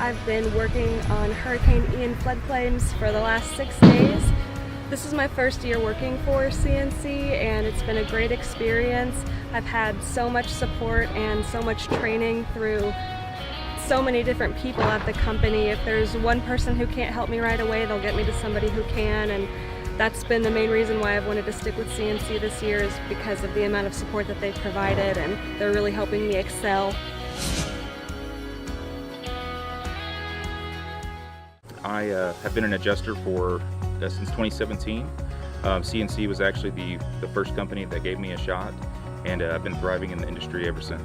I've been working on Hurricane Ian floodplains for the last 6 days. This is my first year working for CNC and it's been a great experience. I've had so much support and so much training through so many different people at the company. If there's one person who can't help me right away, they'll get me to somebody who can, and that's been the main reason why I've wanted to stick with CNC this year, is because of the amount of support that they've provided, and they're really helping me excel. I have been an adjuster since 2017. CNC was actually the first company that gave me a shot, and I've been thriving in the industry ever since.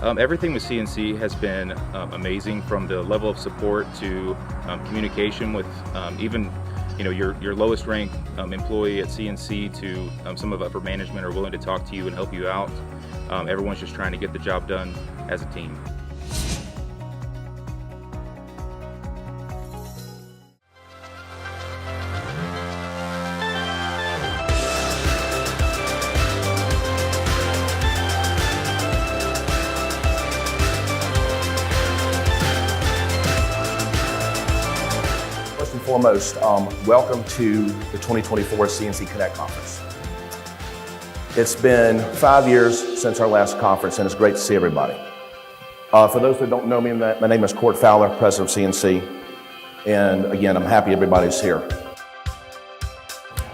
Everything with CNC has been amazing, from the level of support to communication with even your lowest ranked employee at CNC to some of upper management are willing to talk to you and help you out. Everyone's just trying to get the job done as a team. First and foremost, welcome to the 2024 CNC Connect Conference. It's been 5 years since our last conference, and it's great to see everybody. For those that don't know me, my name is Court Fowler, President of CNC, and again, I'm happy everybody's here.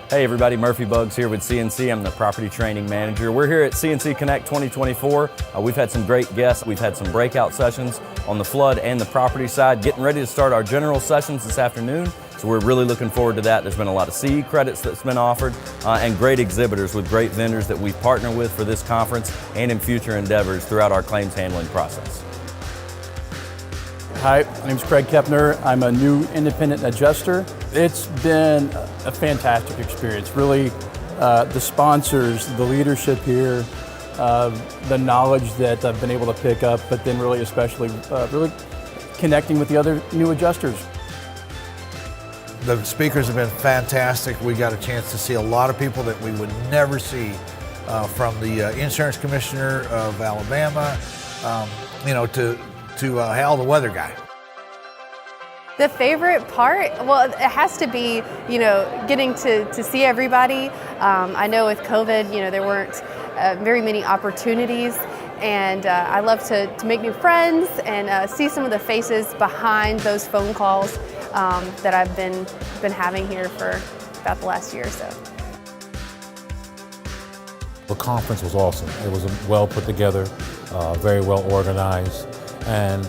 Hey everybody, Murphy Buggs here with CNC. I'm the Property Training Manager. We're here at CNC Connect 2024. We've had some great guests. We've had some breakout sessions on the flood and the property side, getting ready to start our general sessions this afternoon. So we're really looking forward to that. There's been a lot of CE credits that's been offered and great exhibitors with great vendors that we partner with for this conference and in future endeavors throughout our claims handling process. Hi, my name is Craig Kepner. I'm a new independent adjuster. It's been a fantastic experience. Really, the sponsors, the leadership here, the knowledge that I've been able to pick up, but then really especially really connecting with the other new adjusters. The speakers have been fantastic. We got a chance to see a lot of people that we would never see, from the insurance commissioner of Alabama, to Hal the weather guy. The favorite part, well, it has to be, getting to see everybody. I know with COVID, there weren't very many opportunities, and I love to make new friends and see some of the faces behind those phone calls that I've been having here for about the last year or so. The conference was awesome. It was well put together, very well organized, and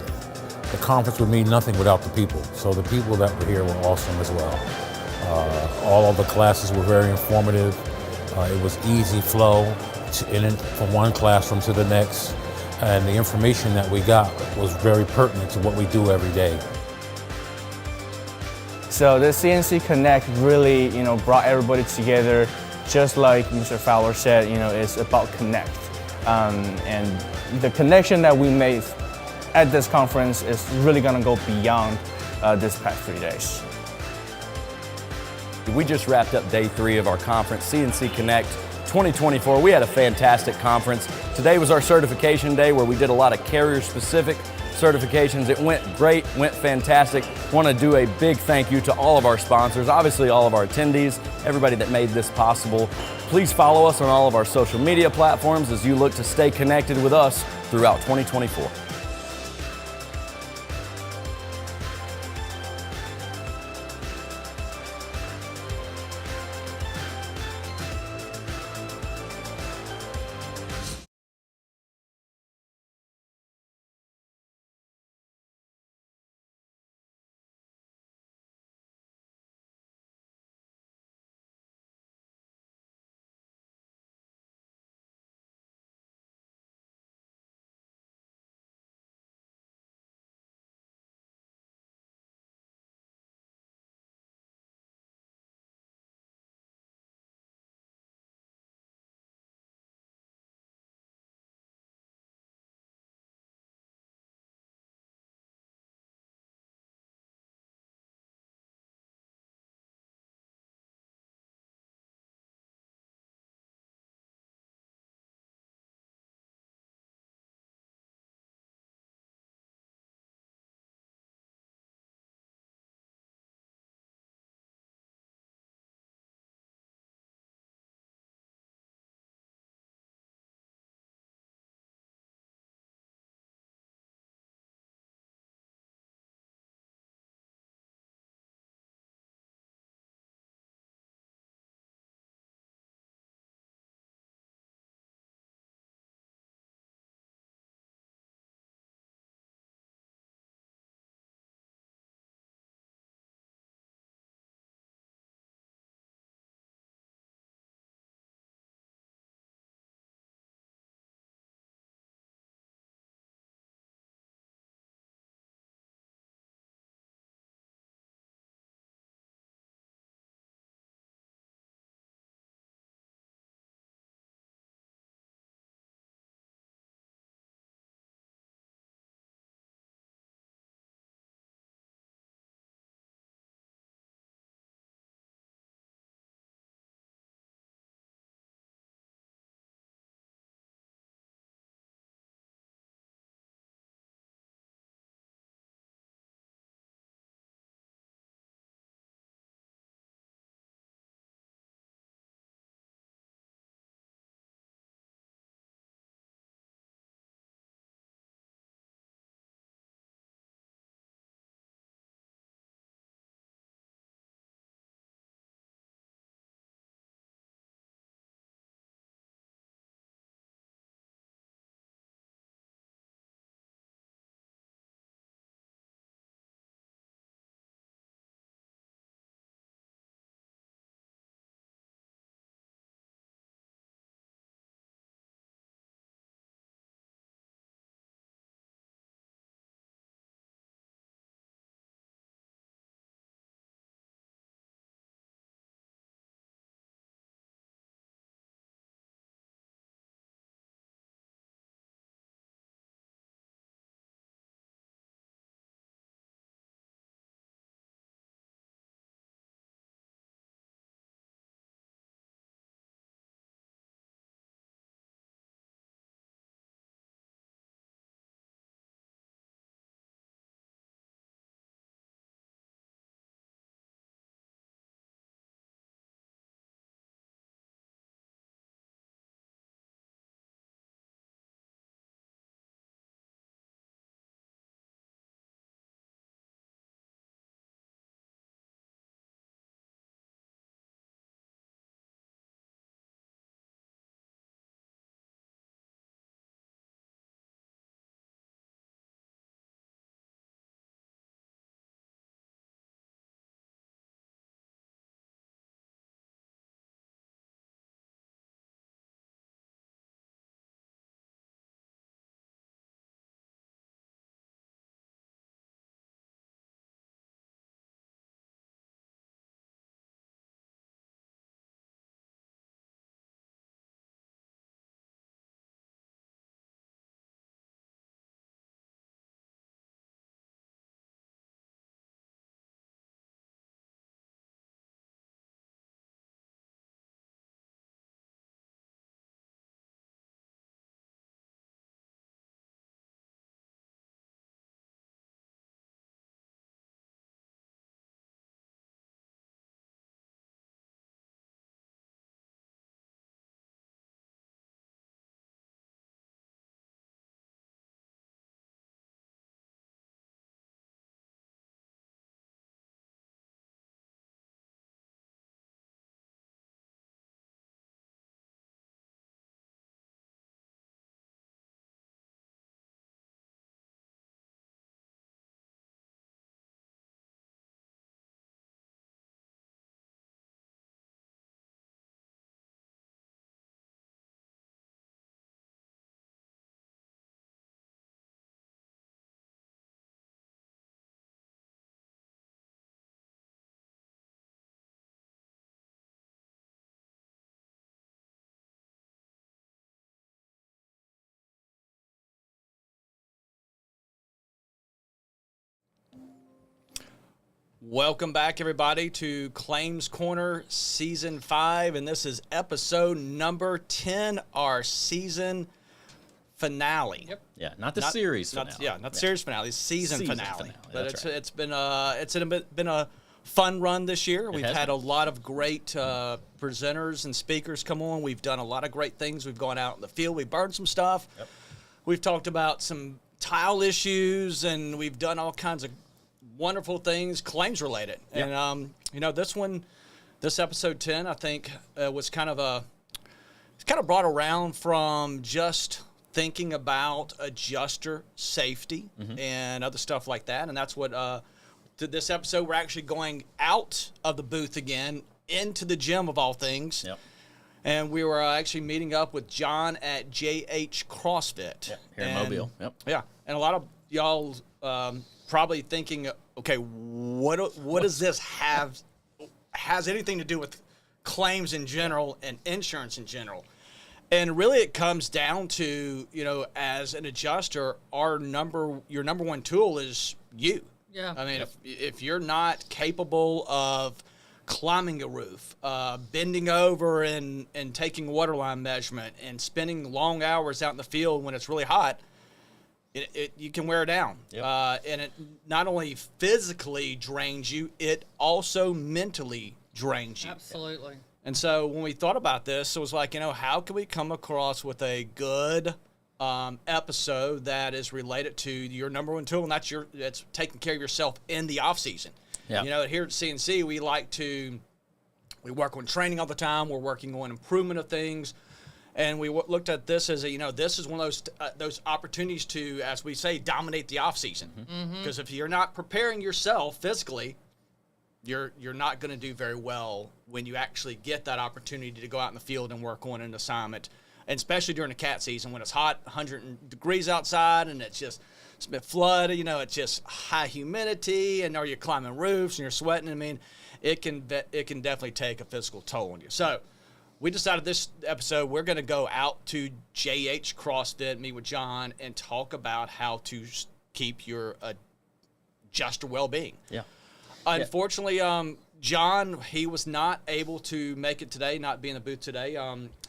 the conference would mean nothing without the people. So the people that were here were awesome as well. All of the classes were very informative. It was easy flow from one classroom to the next, and the information that we got was very pertinent to what we do every day. So the CNC Connect really, brought everybody together. Just like Mr. Fowler said, it's about connect. And the connection that we made at this conference is really gonna go beyond this past 3 days. We just wrapped up day 3 of our conference, CNC Connect 2024. We had a fantastic conference. Today was our certification day where we did a lot of carrier-specific certifications. It went great, went fantastic. Want to do a big thank you to all of our sponsors, obviously all of our attendees, everybody that made this possible. Please follow us on all of our social media platforms as you look to stay connected with us throughout 2024. Welcome back, everybody, to Claims Corner Season 5, and this is episode number 10, our season finale. Yep. Yeah, not the series finale. Not the series finale, season finale. But That's right. it's been a fun run this year. We've had a lot of great presenters and speakers come on. We've done a lot of great things. We've gone out in the field. We've burned some stuff. Yep. We've talked about some tile issues, and we've done all kinds of wonderful things, claims related. Yep. And, this episode 10, I think, was kind of brought around from just thinking about adjuster safety and other stuff like that. And that's what, to this episode, we're actually going out of the booth again into the gym of all things. Yep. And we were actually meeting up with John at JH CrossFit. Yep. Here in Mobile. Yep. Yeah. And a lot of y'all probably thinking, okay, what does this has anything to do with claims in general and insurance in general? And really it comes down to, as an adjuster, your number one tool is you. Yeah. I mean, if you're not capable of climbing a roof, bending over and taking waterline measurement and spending long hours out in the field when it's really hot, you can wear down. Yep. And it not only physically drains you, it also mentally drains you. Absolutely. And so when we thought about this, it was like, how can we come across with a good episode that is related to your number one tool, and that's taking care of yourself in the off season. Yeah. Here at CNC, we work on training all the time. We're working on improvement of things. And we looked at this as this is one of those opportunities to, as we say, dominate the off season. Because if you're not preparing yourself physically, you're not going to do very well when you actually get that opportunity to go out in the field and work on an assignment, and especially during the cat season when it's hot, 100 degrees outside, and it's been flooded. It's just high humidity, and you're climbing roofs and you're sweating. I mean, it can definitely take a physical toll on you. So we decided this episode we're going to go out to JH CrossFit, meet with John, and talk about how to keep your adjuster well-being. Yeah. Unfortunately, John, he was not able to make it today, not be in the booth today.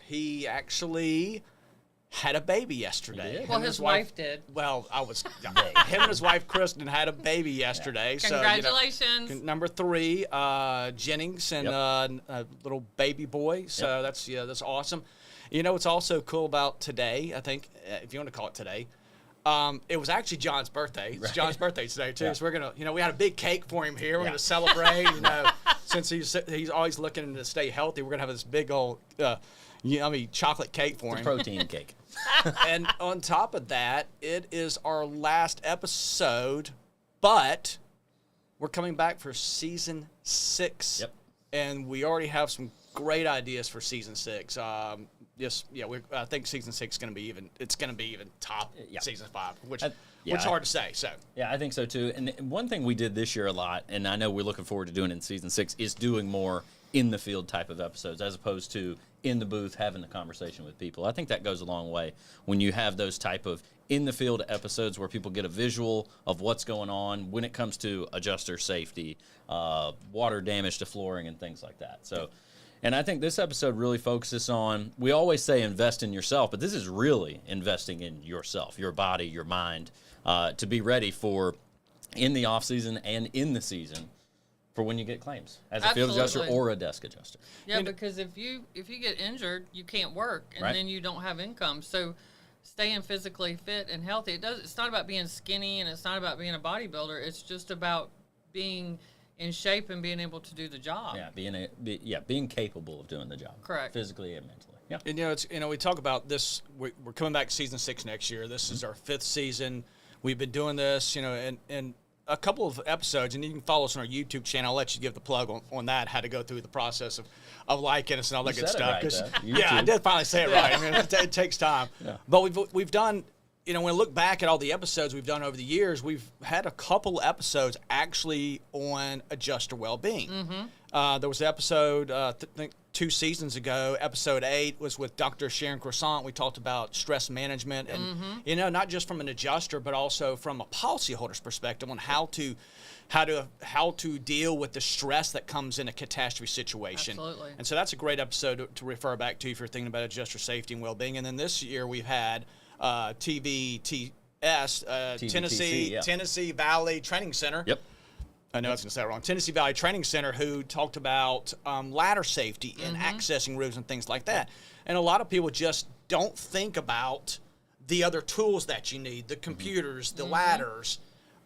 He actually had a baby yesterday. Well, his wife did. Well, him and his wife, Kristen, had a baby yesterday. Yeah. Congratulations. So, number 3, Jennings, and a little baby boy. So that's awesome. What's also cool about today, I think, if you want to call it today, it was actually John's birthday. It's John's birthday today, too. Yeah. So we're going to, we had a big cake for him here. We're going to celebrate, since he's always looking to stay healthy. We're going to have this big old, yummy chocolate cake for him. Protein cake. And on top of that, it is our last episode, but we're coming back for season 6. Yep. And we already have some great ideas for season 6. I think season 6 is going to be even top season 5, which is hard to say. So yeah, I think so too. And one thing we did this year a lot, and I know we're looking forward to doing it in season 6, is doing more in the field type of episodes as opposed to in the booth having the conversation with people. I think that goes a long way when you have those type of in the field episodes where people get a visual of what's going on when it comes to adjuster safety, water damage to flooring, and things like that. So. And I think this episode really focuses on, we always say invest in yourself, but this is really investing in yourself, your body, your mind, to be ready for in the off season and in the season for when you get claims as a field adjuster or a desk adjuster. Yeah, because if you get injured, you can't work, and then you don't have income. So staying physically fit and healthy, it's not about being skinny, and it's not about being a bodybuilder. It's just about being in shape and being able to do the job. Yeah, being capable of doing the job. Correct. Physically and mentally. Yeah. And we talk about this. We're coming back to season 6 next year. This is our 5th season. We've been doing this, and a couple of episodes, and you can follow us on our YouTube channel. I'll let you give the plug on that, how to go through the process of liking us and all that good stuff. I did finally say it right. I mean, it takes time. Yeah. But we've done. When I look back at all the episodes we've done over the years, we've had a couple episodes actually on adjuster well-being. There was an episode, I think 2 seasons ago, episode 8 was with Dr. Sharon Croissant. We talked about stress management and, not just from an adjuster, but also from a policyholder's perspective on how to deal with the stress that comes in a catastrophe situation. Absolutely. And so that's a great episode to refer back to if you're thinking about adjuster safety and well-being. And then this year we've had TVTS, Tennessee Valley Training Center. Yep. I know I was going to say it wrong. Tennessee Valley Training Center, who talked about ladder safety and accessing roofs and things like that. And a lot of people just don't think about the other tools that you need, the computers, the ladders,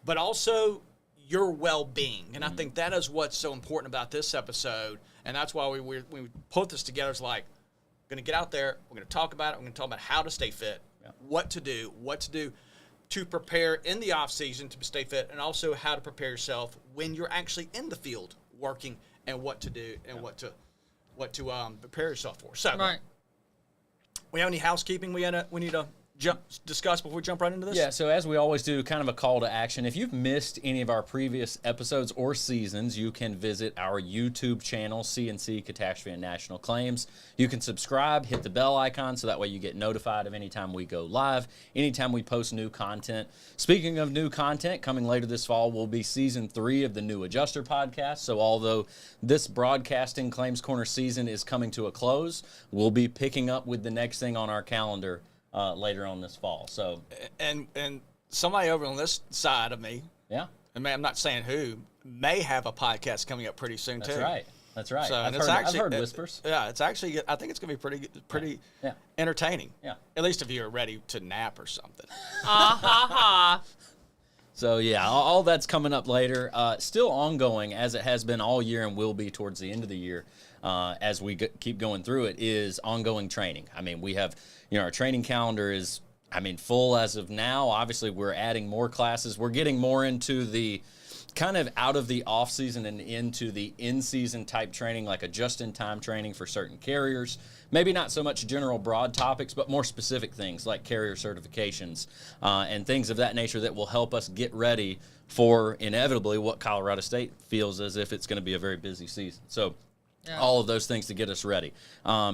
but also your well-being. And I think that is what's so important about this episode. And that's why we put this together. It's like, we're going to get out there, we're going to talk about it, we're going to talk about how to stay fit, what to do to prepare in the off season to stay fit, and also how to prepare yourself when you're actually in the field working, and what to do and what to prepare yourself for. So, we have any housekeeping we need to discuss before we jump right into this? Yeah, so as we always do, kind of a call to action. If you've missed any of our previous episodes or seasons, you can visit our YouTube channel, CNC Catastrophe and National Claims. You can subscribe, hit the bell icon, so that way you get notified of any time we go live, anytime we post new content. Speaking of new content, coming later this fall will be Season 3 of the New Adjuster podcast. So although this broadcasting Claims Corner season is coming to a close, we'll be picking up with the next thing on our calendar later on this fall. So and somebody over on this side of me, and I'm not saying who, may have a podcast coming up pretty soon too. That's right. So, I've heard whispers. It's actually, I think it's going to be pretty entertaining. Yeah. At least if you're ready to nap or something. So yeah, all that's coming up later. Still ongoing, as it has been all year and will be towards the end of the year, as we keep going through it, is ongoing training. I mean, we have, our training calendar is, full as of now. Obviously, we're adding more classes. We're getting more into the kind of out of the off season and into the in-season type training, like a just-in-time training for certain carriers. Maybe not so much general broad topics, but more specific things like carrier certifications and things of that nature that will help us get ready for inevitably what Colorado State feels as if it's going to be a very busy season. So all of those things to get us ready.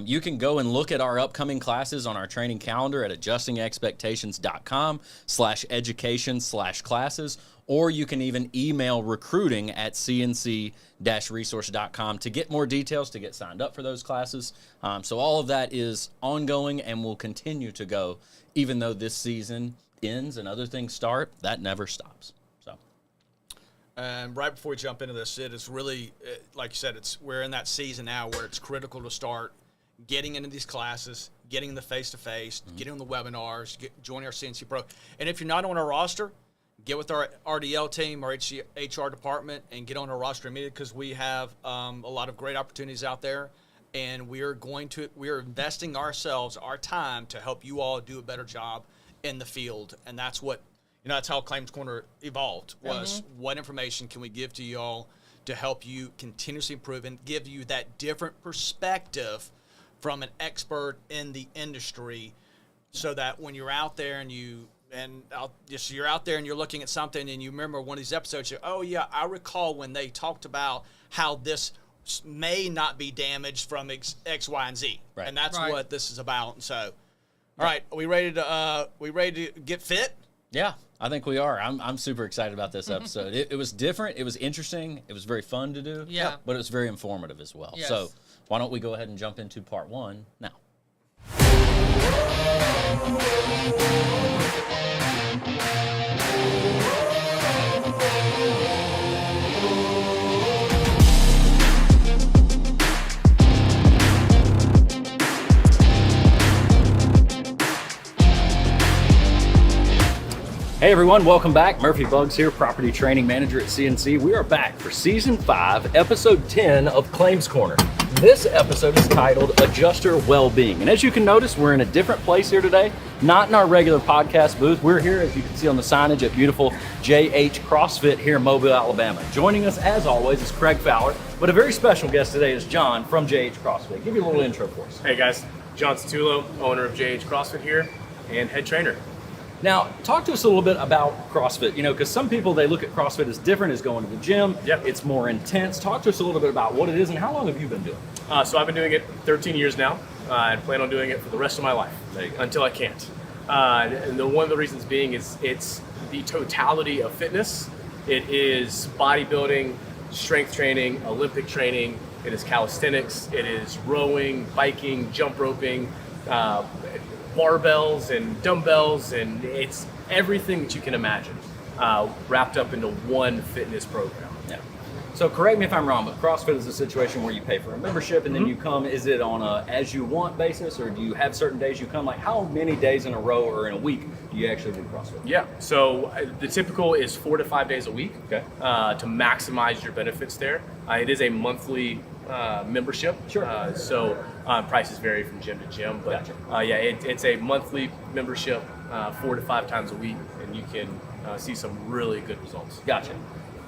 You can go and look at our upcoming classes on our training calendar at adjustingexpectations.com/education/classes, or you can even email recruiting@cnc-resource.com to get more details, to get signed up for those classes. So all of that is ongoing and will continue to go, even though this season ends and other things start. That never stops. And right before we jump into this, it is really, like you said, we're in that season now where it's critical to start getting into these classes, getting the face-to-face, getting on the webinars, joining our CNC Pro. And if you're not on our roster, get with our RDL team, our HR department, and get on our roster immediately, because we have a lot of great opportunities out there, and we're investing our time to help you all do a better job in the field. And that's what, that's how Claims Corner evolved, was what information can we give to you all to help you continuously improve and give you that different perspective from an expert in the industry, so that when you're out there and you're out there and you're looking at something and you remember one of these episodes, I recall when they talked about how this may not be damaged from X, Y, and Z. Right. And that's what this is about. And so, all right, are we ready to get fit? Yeah, I think we are. I'm super excited about this episode. It was different. It was interesting. It was very fun to do. Yeah. But it was very informative as well. Yes. So why don't we go ahead and jump into part 1 now? Hey everyone, welcome back. Murphy Buggs here, Property Training Manager at CNC. We are back for Season 5, Episode 10 of Claims Corner. This episode is titled Adjuster Wellbeing. And as you can notice, we're in a different place here today, not in our regular podcast booth. We're here, as you can see on the signage, at beautiful JH CrossFit here in Mobile, Alabama. Joining us, as always, is Craig Fowler, but a very special guest today is John from JH CrossFit. Give you a little intro for us. Hey guys, John Satullo, owner of JH CrossFit here and head trainer. Now, talk to us a little bit about CrossFit, because some people, they look at CrossFit as different as going to the gym. Yep. It's more intense. Talk to us a little bit about what it is and how long have you been doing it? So I've been doing it 13 years now. I plan on doing it for the rest of my life until I can't. And one of the reasons being is it's the totality of fitness. It is bodybuilding, strength training, Olympic training. It is calisthenics. It is rowing, biking, jump roping, barbells and dumbbells, and it's everything that you can imagine wrapped up into one fitness program. Yeah. So correct me if I'm wrong, but CrossFit is a situation where you pay for a membership and then you come. Is it on a as you want basis, or do you have certain days you come? Like how many days in a row or in a week do you actually do CrossFit? Yeah, so the typical is 4 to 5 days a week. Okay. To maximize your benefits there. It is a monthly membership. Sure. So prices vary from gym to gym, but Gotcha. it's a monthly membership, 4 to 5 times a week, and you can see some really good results. Gotcha.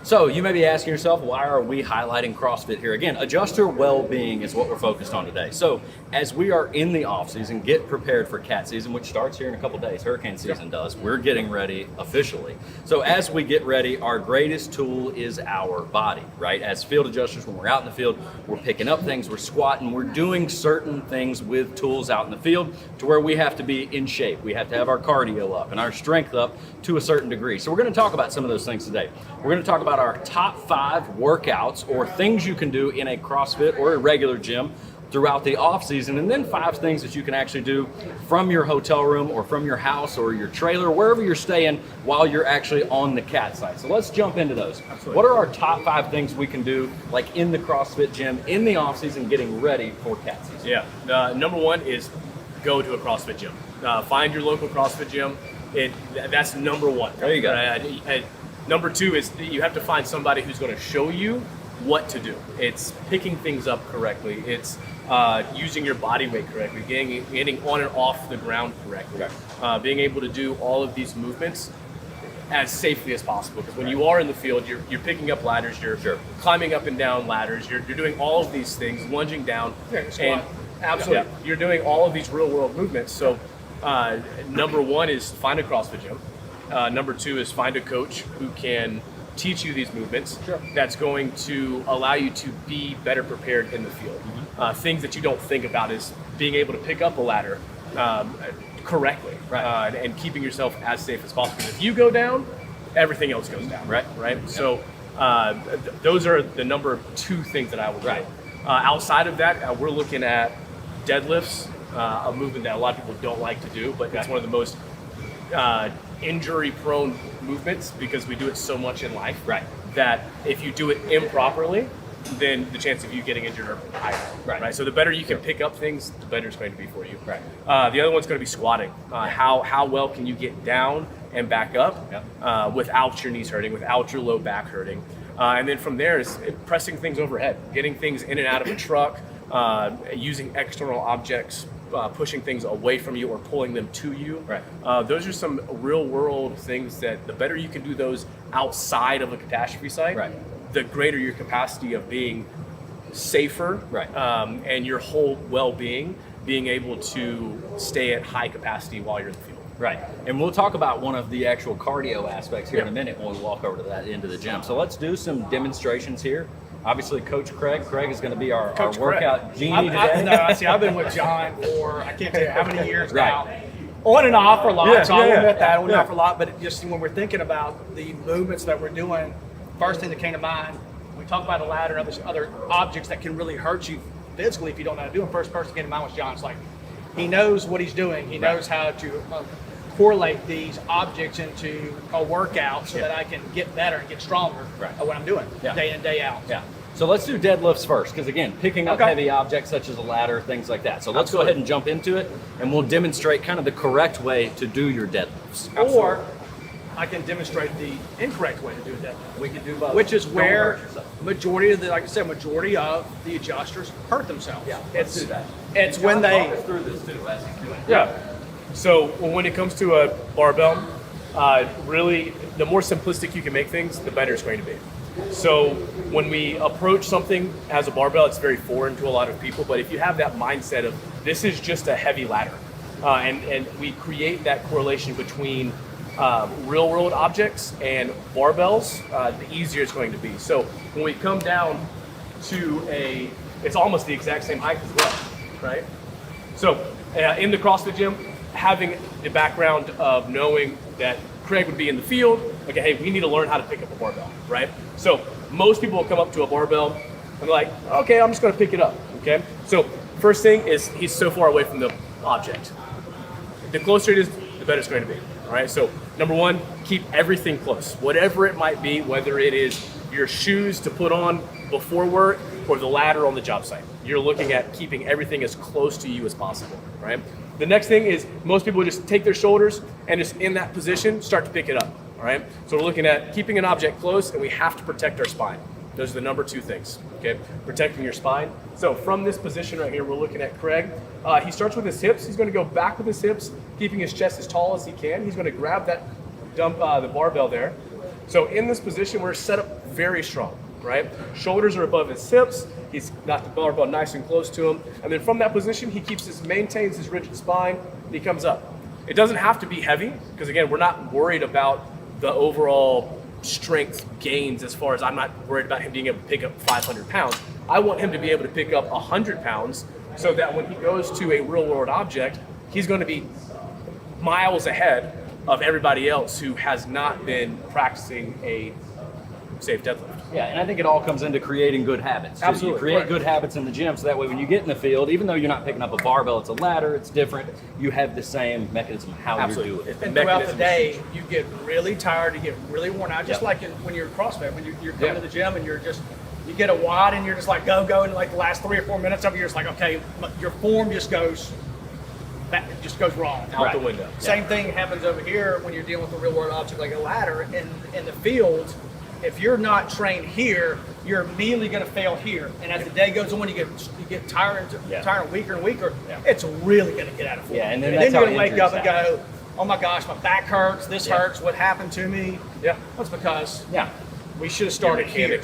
So you may be asking yourself, why are we highlighting CrossFit here? Again, adjuster well-being is what we're focused on today. So as we are in the off season, get prepared for cat season, which starts here in a couple days. Hurricane season does. We're getting ready officially. So as we get ready, our greatest tool is our body, right? As field adjusters, when we're out in the field, we're picking up things, we're squatting, we're doing certain things with tools out in the field to where we have to be in shape. We have to have our cardio up and our strength up to a certain degree. So we're going to talk about some of those things today. We're going to talk about our top 5 workouts or things you can do in a CrossFit or a regular gym throughout the off season, and then 5 things that you can actually do from your hotel room or from your house or your trailer, wherever you're staying while you're actually on the cat site. So let's jump into those. Absolutely. What are our top 5 things we can do like in the CrossFit gym in the off season getting ready for cat season? Yeah, number one is go to a CrossFit gym. Find your local CrossFit gym. That's number one. There you go. Number 2 is you have to find somebody who's going to show you what to do. It's picking things up correctly. It's using your body weight correctly, getting on and off the ground correctly, being able to do all of these movements as safely as possible. Because when you are in the field, you're picking up ladders, you're climbing up and down ladders, you're doing all of these things, lunging down, and absolutely, you're doing all of these real world movements. So number 1 is find a CrossFit gym. Number 2 is find a coach who can teach you these movements. That's going to allow you to be better prepared in the field. Things that you don't think about is being able to pick up a ladder correctly, and keeping yourself as safe as possible. If you go down, everything else goes down. Right. Yep. So those are the number 2 things that I would do. Outside of that, we're looking at deadlifts, a movement that a lot of people don't like to do, but it's one of the most injury-prone movements because we do it so much in life. That if you do it improperly, then the chance of you getting injured are higher. Right. So the better you can pick up things, the better it's going to be for you. The other one's going to be squatting. How well can you get down and back up without your knees hurting, without your low back hurting? And then from there is pressing things overhead, getting things in and out of a truck, using external objects, pushing things away from you or pulling them to you. Those are some real world things that the better you can do those outside of a catastrophe site, the greater your capacity of being safer, and your whole well-being, being able to stay at high capacity while you're in the field. And we'll talk about one of the actual cardio aspects here in a minute when we walk over to that end of the gym. So let's do some demonstrations here. Obviously, Coach Craig. Craig is going to be our workout genie today. I've been with John for, I can't tell you how many years now. On and off for a lot, so I'll admit that, on and off for a lot, but just when we're thinking about the movements that we're doing, first thing that came to mind, we talk about a ladder and other objects that can really hurt you physically if you don't know how to do them. First person that came to mind was John. It's like, he knows what he's doing. He knows how to correlate these objects into a workout so that I can get better and get stronger at what I'm doing day in, day out. So let's do deadlifts first, because again, picking up heavy objects such as a ladder, things like that. So let's go ahead and jump into it, and we'll demonstrate kind of the correct way to do your deadlifts. Or I can demonstrate the incorrect way to do a deadlift. We can do both. Which is where majority of the, like I said, majority of the adjusters hurt themselves. Let's do that. It's when they talk us through this too, as he's doing it. So when it comes to a barbell, really, the more simplistic you can make things, the better it's going to be. So when we approach something as a barbell, it's very foreign to a lot of people. But if you have that mindset of this is just a heavy ladder, and we create that correlation between real world objects and barbells, the easier it's going to be. So when we come down to it's almost the exact same height as well, right? So in the CrossFit gym, having the background of knowing that Craig would be in the field, okay, hey, we need to learn how to pick up a barbell, right? So most people will come up to a barbell and be like, okay, I'm just gonna pick it up, okay? So first thing is he's so far away from the object. The closer it is, the better it's going to be, all right? So number one, keep everything close. Whatever it might be, whether it is your shoes to put on before work or the ladder on the job site. You're looking at keeping everything as close to you as possible, right? The next thing is most people just take their shoulders and just in that position, start to pick it up, all right? So we're looking at keeping an object close and we have to protect our spine. Those are the number two things, okay? Protecting your spine. So from this position right here, we're looking at Craig. He starts with his hips. He's gonna go back with his hips, keeping his chest as tall as he can. He's gonna grab that the barbell there. So in this position, we're set up very strong, right? Shoulders are above his hips. He's got the barbell nice and close to him. And then from that position, he maintains his rigid spine, and he comes up. It doesn't have to be heavy, because again, we're not worried about the overall strength gains as far as I'm not worried about him being able to pick up 500 pounds. I want him to be able to pick up 100 pounds so that when he goes to a real world object, he's going to be miles ahead of everybody else who has not been practicing a safe deadlift. Yeah, and I think it all comes into creating good habits. Absolutely. You create good habits in the gym so that way when you get in the field, even though you're not picking up a barbell, it's a ladder, it's different, you have the same mechanism of how you do it. And throughout the day, you get really tired, you get really worn out, just like when you're CrossFit, when you're coming to the gym and you get a wad and you're just like go, and like the last 3 or 4 minutes of it, you're just like, okay, your form just goes wrong. Out the window. Same thing happens over here when you're dealing with a real world object like a ladder in the field. If you're not trained here, you're immediately going to fail here. And as the day goes on, you get tired and weaker and weaker. It's really going to get out of form. Yeah, and then you're going to wake up and happen. go, oh my gosh, my back hurts. This hurts. What happened to me? Yeah, that's because we should have started here.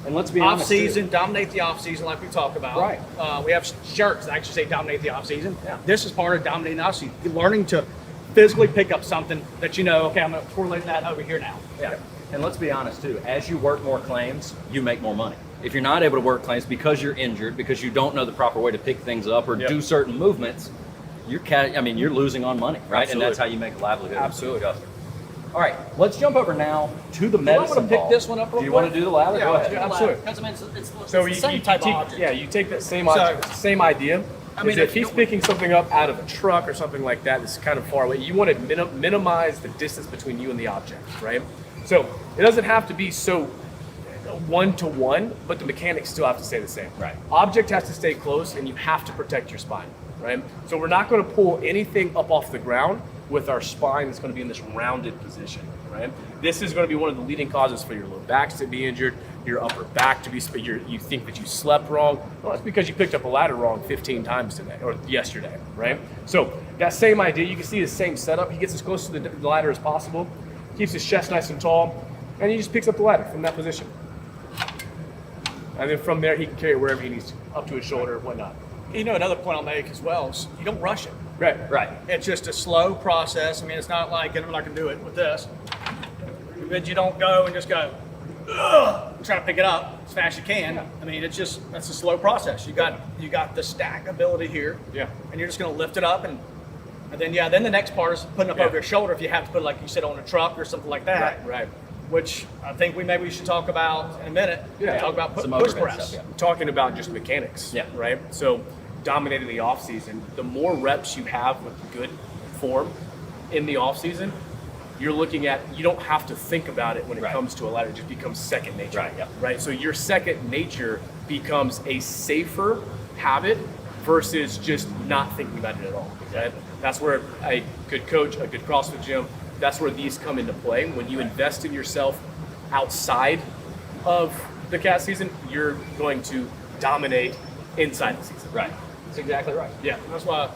And let's be Off honest. season, dominate the off season, like we talked about. Right. We have shirts that actually say dominate the off season. Yeah. This is part of dominating the off season. You're learning to physically pick up something that you know. Okay, I'm going to correlate that over here now. Yeah. And let's be honest too, as you work more claims, you make more money. If you're not able to work claims because you're injured, because you don't know the proper way to pick things up or do certain movements, you're losing on money, right? Absolutely. And that's how you make a livelihood. Absolutely. All right, let's jump over now to the medicine pick ball. this one up real Do you quick? want to do the ladder? Go ahead. Absolutely. Because I mean, it's So the same type of object. Yeah, you take that same object, same idea. I mean, if he's picking something up out of a truck or something like that that's kind of far away, you want to minimize the distance between you and the object, right? So it doesn't have to be so one-to-one, but the mechanics still have to stay the same. Right. Object has to stay close, and you have to protect your spine, right? So we're not going to pull anything up off the ground with our spine that's going to be in this rounded position, right? This is going to be one of the leading causes for your low backs to be injured, your upper back to be, you think that you slept wrong. Well, that's because you picked up a ladder wrong 15 times today or yesterday, right? So that same idea, you can see the same setup. He gets as close to the ladder as possible, keeps his chest nice and tall, and he just picks up the ladder from that position. And then from there, he can carry it wherever he needs to, up to his shoulder, whatnot. You know, another point I'll make as well is you don't rush it. Right. It's just a slow process. I mean, it's not like, and I'm not going to do it with this, but you don't go and just go, try to pick it up as fast as you can. I mean, that's a slow process. You got the stack ability here. Yeah. And you're just going to lift it up and then the next part is putting it up over your shoulder if you have to put it, like you said, on a truck or something like that. Right. Which I think maybe we should talk about in a minute. Yeah. Talk about push overhead press. stuff, I'm talking about just mechanics, right? So dominating the off season, the more reps you have with good form in the off season, you're looking at, you don't have to think about it when it comes to a ladder. It just becomes second nature, right? So your second nature becomes a safer habit versus just not thinking about it at all. Right? That's where a good coach, a good CrossFit gym, that's where these come into play. When you invest in yourself outside of the cat season, you're going to dominate inside the season. Right. That's exactly right. Yeah, that's why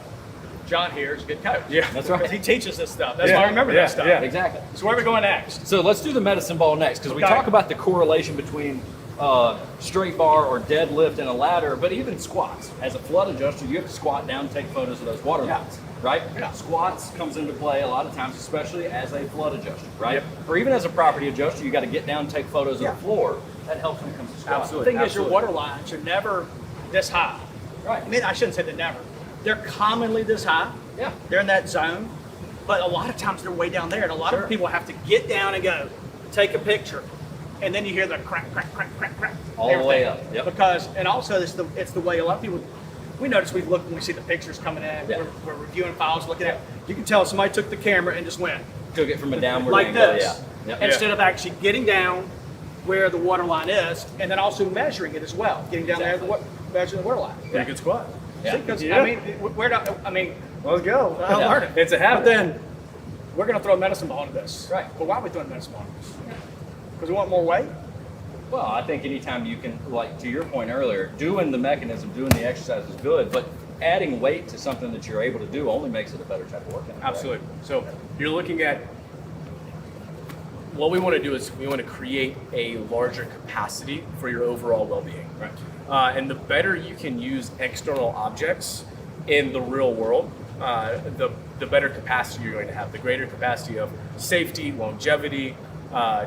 John here is a good coach. Yeah, that's right. He teaches this stuff. That's why I remember that stuff. Yeah, exactly. So where are we going next? So let's do the medicine ball next, because we talk about the correlation between straight bar or deadlift and a ladder, but even squats. As a flood adjuster, you have to squat down and take photos of those water lines, right? Yeah. Squats comes into play a lot of times, especially as a flood adjuster, right? Yep. Or even as a property adjuster, you got to get down and take photos Yeah. of the floor. That helps when it comes to squats. Absolutely. The thing is, your water lines are never this high. Right. I mean, I shouldn't say they're never. They're commonly this high. Yeah. They're in that zone. But a lot of times they're way down there. And a lot of people have to get down and go, take a picture. And then you hear the crack, crack, crack, crack, crack. All the way everything. up. Yep. Because, and also it's the way a lot of people, we notice we look when we see the pictures coming in, Yeah. we're reviewing files, looking at, you can tell somebody took the camera and just went. Took it from a downward Like angle. this. Yeah. Yep. Instead of actually getting down where the water line is, and then also measuring it as well. Getting down there, measuring the water line. Pretty good squat. Yeah. Because Yeah. I mean, Let's go. I learned it. It's a habit. But then we're going to throw a medicine ball into this. Right. But why are we throwing a medicine ball into this? Because we want more weight. Well, I think anytime you can, like to your point earlier, doing the mechanism, doing the exercise is good, but adding weight to something that you're able to do only makes it a better type of workout. Absolutely. So you're looking at what we want to do is we want to create a larger capacity for your overall well-being. Right. And the better you can use external objects in the real world, the better capacity you're going to have. The greater capacity of safety, longevity,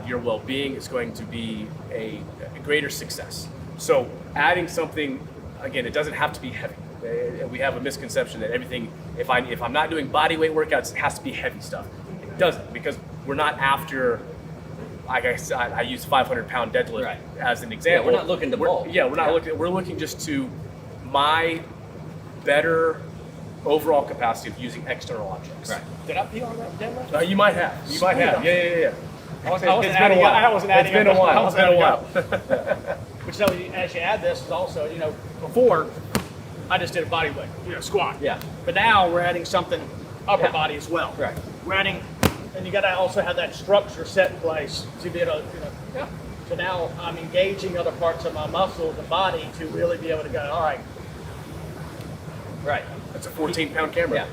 your well-being is going to be a greater success. So adding something, again, it doesn't have to be heavy. We have a misconception that everything, if I'm not doing body weight workouts, it has to be heavy stuff. It doesn't, because we're not after, like I use 500-pound deadlift Right. as an example. Yeah, we're not looking to bulk. Yeah, we're not looking. We're looking just to my better overall capacity of using external objects. Right. Did I pee on that deadlift? You might have. You might have. Yeah. I wasn't adding. I wasn't adding. It's been a while. It's been a while. Which, as you add this, is also, before I just did a body weight, squat. Yeah. But now we're adding something upper Yeah. body as well. Right. We're adding, and you got to also have that structure set in place to be able to, Yeah. So now I'm engaging other parts of my muscles and body to really be able to go, all right. Right. That's a 14-pound camera. Yeah.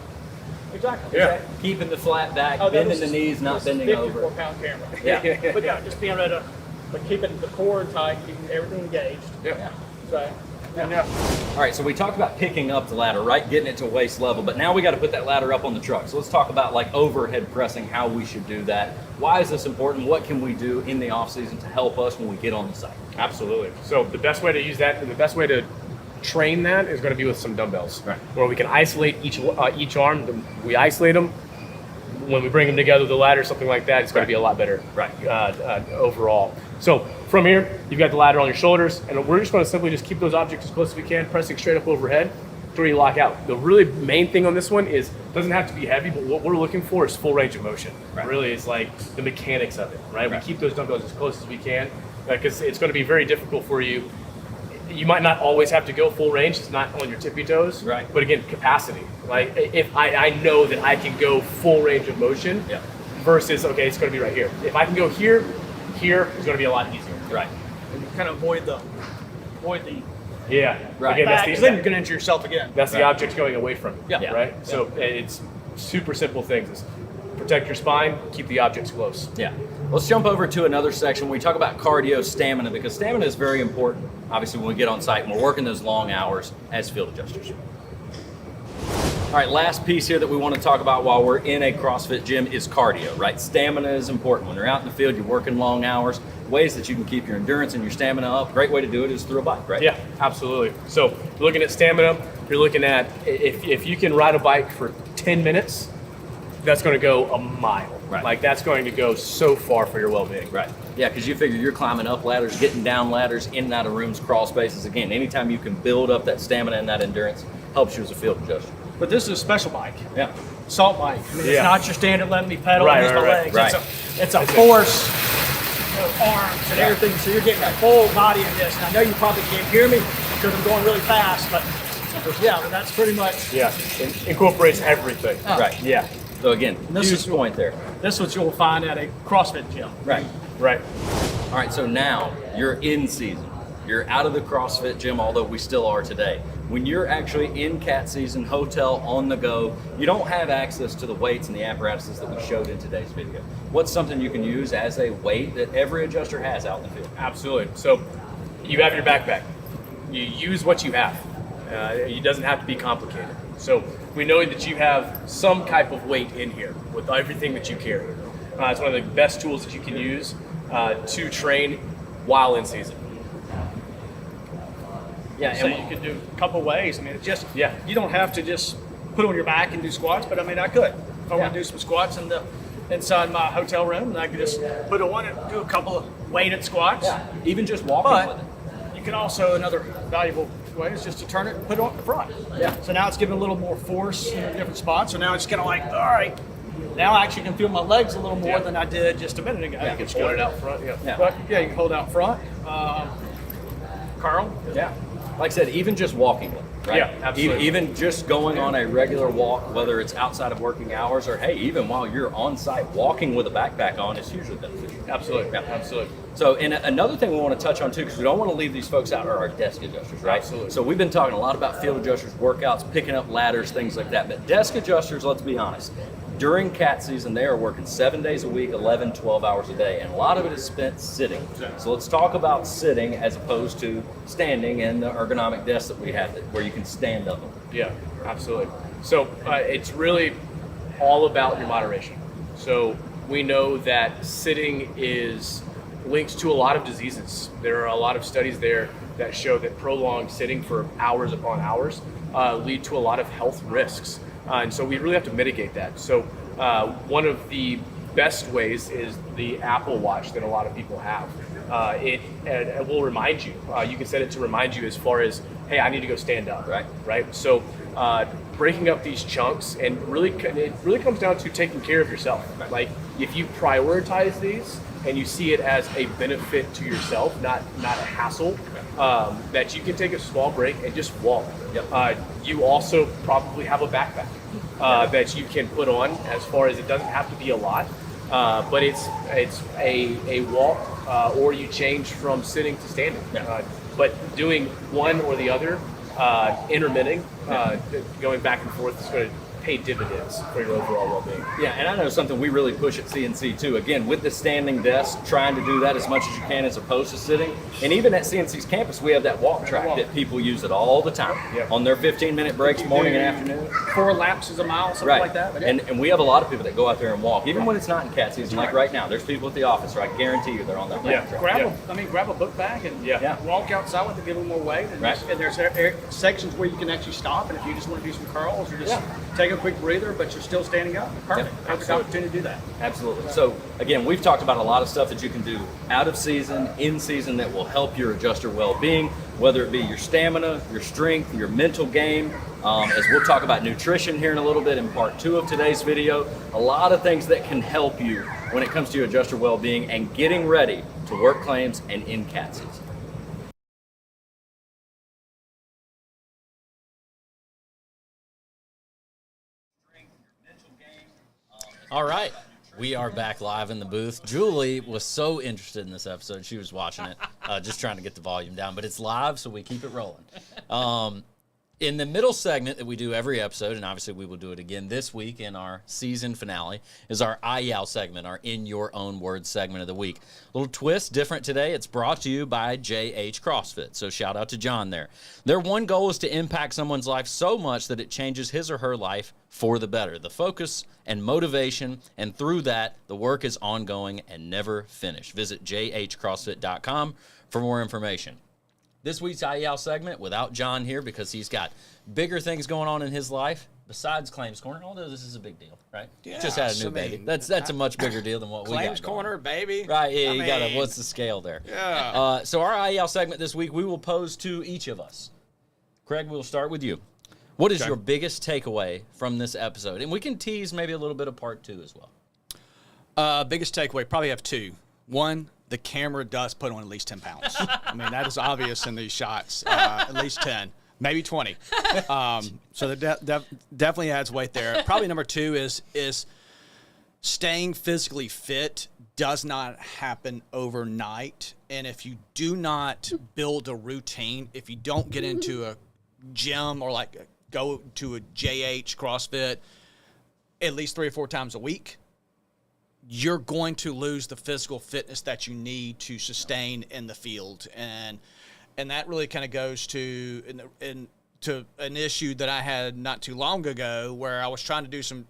Exactly. Yeah. Exactly. Keeping the flat back, Oh, bending the knees, not bending over. 54-pound camera. Yeah. But yeah, just being able to, but keeping the core tight, keeping everything engaged. Yeah. So, yeah. All right, so we talked about picking up the ladder, right? Getting it to waist level, but now we got to put that ladder up on the truck. So let's talk about like overhead pressing, how we should do that. Why is this important? What can we do in the off season to help us when we get on the site? Absolutely. So the best way to use that, and the best way to train that is going to be with some dumbbells, Right. where we can isolate each arm. We isolate them. When we bring them together, the ladder, something like that, it's going to be a lot better, overall. So from here, you've got the ladder on your shoulders, and we're just going to simply just keep those objects as close as we can, pressing straight up overhead until you lock out. The really main thing on this one is doesn't have to be heavy, but what we're looking for is full range of motion. Right. Really, it's like the mechanics of it, right? Right. We keep those dumbbells as close as we can, because it's going to be very difficult for you. You might not always have to go full range. It's not on your tippy toes. Right. But again, capacity. Like if I know that I can go full range of motion Yeah. versus, okay, it's going to be right here. If I can go here is going to be a lot easier. Right. And you kind of avoid the Yeah. Right. Again, because then you're going to injure yourself again. that's the Right. object going away from you. Yeah. Right. So it's super simple things. It's protect your spine, keep the objects close. Yeah. Let's jump over to another section. We talk about cardio stamina, because stamina is very important, obviously, when we get on site and we're working those long hours as field adjusters. All right, last piece here that we want to talk about while we're in a CrossFit gym is cardio, right? Stamina is important. When you're out in the field, you're working long hours, ways that you can keep your endurance and your stamina up. Great way to do it is through a bike, right? Yeah, absolutely. So you're looking at stamina, you're looking at if you can ride a bike for 10 minutes, that's going to go a mile. Right. Like that's going to go so far for your well-being. Right. Yeah, because you figure you're climbing up ladders, getting down ladders, in and out of rooms, crawl spaces. Again, anytime you can build up that stamina and that endurance, helps you as a field adjuster. But this is a special bike. Yeah. Salt bike. I mean, Yeah. it's not your standard let me pedal Right, and use my right, legs. right. It's a force, arms and everything. So you're getting a full body in this. And I know you probably can't hear me because I'm going really fast, but yeah, but that's pretty much. Yeah, it incorporates everything. Right. Yeah. So again, This huge is- point there. This is what you'll find at a CrossFit gym. Right. Right. All right, so now you're in season. You're out of the CrossFit gym, although we still are today. When you're actually in cat season, hotel, on the go, you don't have access to the weights and the apparatuses that we showed in today's video. What's something you can use as a weight that every adjuster has out in the field? Absolutely. So you have your backpack. You use what you have. It doesn't have to be complicated. So we know that you have some type of weight in here with everything that you carry. It's one of the best tools that you can use to train while in season. Yeah, so you could do a couple ways. I mean, it's just you don't have to just put on your back and do squats, but I mean, I could. If I want to do some squats inside my hotel room, and I could just put on and do a couple of weighted squats. Yeah, even just walking with it. You can also, another valuable way is just to turn it and put it on the front. Yeah. So now it's giving a little more force in different spots. So now it's kind of like, all right, now I actually can feel my legs a little more than I did just a minute ago. You can hold it out front. But you can hold out front. Carl? Yeah. Like I said, even just walking with it, right? Yeah, absolutely. Even just going on a regular walk, whether it's outside of working hours or, hey, even while you're on site, walking with a backpack on is hugely beneficial. Absolutely. Yeah. Absolutely. So, and another thing we want to touch on too, because we don't want to leave these folks out, are our desk adjusters, right? Absolutely. So we've been talking a lot about field adjusters, workouts, picking up ladders, things like that. But desk adjusters, let's be honest, during cat season, they are working 7 days a week, 11, 12 hours a day, and a lot of it is spent sitting. So let's talk about sitting as opposed to standing and the ergonomic desks that we have where you can stand up them. Yeah, absolutely. So it's really all about your moderation. So we know that sitting is linked to a lot of diseases. There are a lot of studies there that show that prolonged sitting for hours upon hours lead to a lot of health risks. And so we really have to mitigate that. So one of the best ways is the Apple Watch that a lot of people have. It will remind you. You can set it to remind you as far as, hey, I need to go stand up. Right. So breaking up these chunks, and it really comes down to taking care of yourself. Like if you prioritize these and you see it as a benefit to yourself, not a hassle, that you can take a small break and just walk. You also probably have a backpack that you can put on, as far as it doesn't have to be a lot, but it's a walk, or you change from sitting to standing. But doing one or the other, intermitting, going back and forth is going to pay dividends for your overall well-being. Yeah, and I know something we really push at CNC too. Again, with the standing desk, trying to do that as much as you can as opposed to sitting. And even at CNC's campus, we have that walk track that people use it all the time on their 15-minute breaks, morning and afternoon. 4 laps is a mile, something like that. But and we have a lot of people that go out there and walk, even when it's not in cat season. Like right now, there's people at the office, right? I guarantee you they're on that walk track. Grab a book bag and walk outside with it, get a little more weight. And, and there's sections where you can actually stop, and if you just want to do some curls or just take a quick breather, but you're still standing up, perfect. Perfect opportunity to do that. Absolutely. So again, we've talked about a lot of stuff that you can do out of season, in season, that will help your adjuster well-being, whether it be your stamina, your strength, your mental game. As we'll talk about nutrition here in a little bit in part 2 of today's video, a lot of things that can help you when it comes to your adjuster well-being and getting ready to work claims and in cat season. All right, we are back live in the booth. Julie was so interested in this episode, she was watching it, just trying to get the volume down. But it's live, so we keep it rolling. In the middle segment that we do every episode, and obviously we will do it again this week in our season finale, is our IEL segment, our In Your Own Words segment of the week. Little twist, different today. It's brought to you by JH CrossFit, so shout out to John there. Their one goal is to impact someone's life so much that it changes his or her life for the better. The focus and motivation, and through that, the work is ongoing and never finished. Visit jhcrossfit.com for more information. This week's IEL segment, without John here because he's got bigger things going on in his life besides Claims Corner, although this is a big deal, right? Yeah, just had a new baby. That's a much bigger deal than what we got Claims going. Corner, baby. Right, yeah, you got to, what's the scale there? Yeah. So our IEL segment this week, we will pose to each of us. Craig, we'll start with you. What is your biggest takeaway from this episode? And we can tease maybe a little bit of part 2 as well. Biggest takeaway, probably have 2. One, the camera does put on at least 10 pounds. I mean, that is obvious in these shots. At least 10, maybe 20. So that definitely adds weight there. Probably number 2 is staying physically fit does not happen overnight. And if you do not build a routine, if you don't get into a gym or like go to a JH CrossFit at least 3 or 4 times a week, you're going to lose the physical fitness that you need to sustain in the field. And that really kind of goes to to an issue that I had not too long ago where I was trying to do some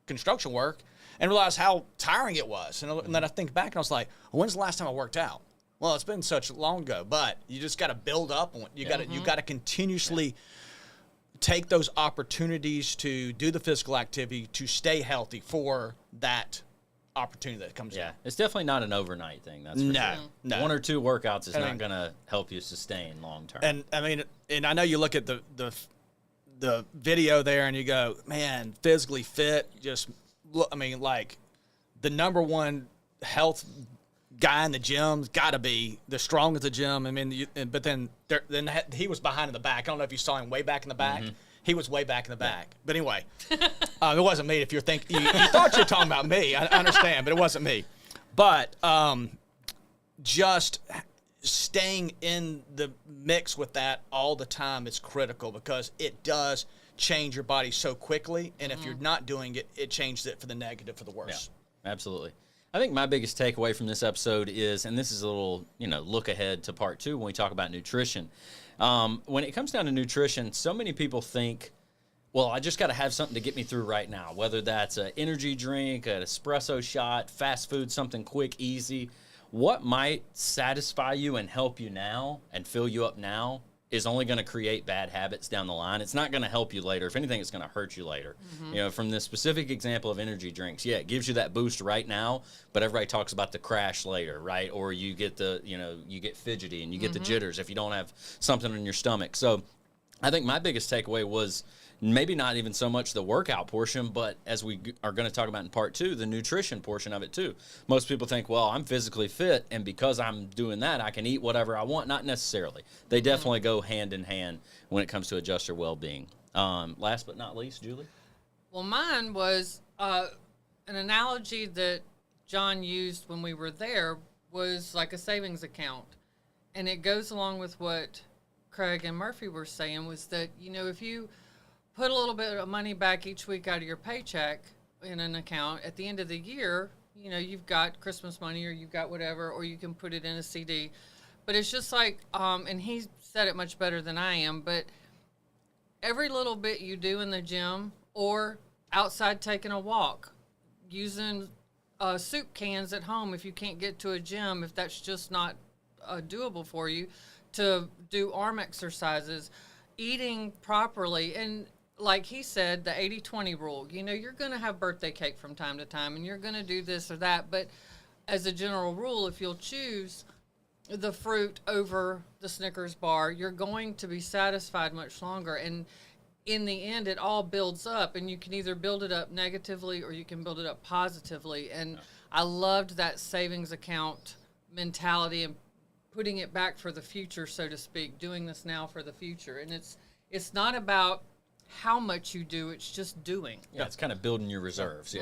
construction work and realized how tiring it was. And then I think back and I was like, when's the last time I worked out? Well, it's been such long ago, but you just got to build up on it. You got to continuously take those opportunities to do the physical activity to stay healthy for that opportunity that comes in. It's definitely not an overnight thing. That's for sure. No. 1 or 2 workouts is not going to help you sustain long term. And I mean, and I know you look at the video there and you go, man, physically fit. Just look. I mean, like the number one health guy in the gym's got to be the strongest at the gym. I mean, but then he was behind in the back. I don't know if you saw him way back in the back. He was way back in the back. But anyway, it wasn't me. If you're thinking, you thought you were talking about me. I understand, but it wasn't me. But just staying in the mix with that all the time is critical because it does change your body so quickly. And if you're not doing it, it changes it for the negative, for the worse. Yeah, absolutely. I think my biggest takeaway from this episode is, and this is a little, look ahead to part 2 when we talk about nutrition. When it comes down to nutrition, so many people think, well, I just got to have something to get me through right now, whether that's an energy drink, an espresso shot, fast food, something quick, easy. What might satisfy you and help you now and fill you up now is only going to create bad habits down the line. It's not going to help you later. If anything, it's going to hurt you later. From this specific example of energy drinks, it gives you that boost right now, but everybody talks about the crash later, right? Or you get you get fidgety and you get the jitters if you don't have something in your stomach. So I think my biggest takeaway was maybe not even so much the workout portion, but as we are going to talk about in part 2, the nutrition portion of it too. Most people think, well, I'm physically fit, and because I'm doing that, I can eat whatever I want. Not necessarily. They definitely go hand in hand when it comes to adjuster well-being. Last but not least, Julie? Well, mine was an analogy that John used when we were there was like a savings account. And it goes along with what Craig and Murphy were saying was that, if you put a little bit of money back each week out of your paycheck in an account, at the end of the year, you've got Christmas money or you've got whatever, or you can put it in a CD. But it's just like, and he said it much better than I am, but every little bit you do in the gym or outside taking a walk, using soup cans at home if you can't get to a gym, if that's just not doable for you, to do arm exercises, eating properly, and like he said, the 80-20 rule. You're going to have birthday cake from time to time, and you're going to do this or that. But as a general rule, if you'll choose the fruit over the Snickers bar, you're going to be satisfied much longer. And in the end, it all builds up, and you can either build it up negatively or you can build it up positively. And I loved that savings account mentality and putting it back for the future, so to speak, doing this now for the future. And it's not about how much you do, it's just doing. Yeah, it's kind of building your reserves,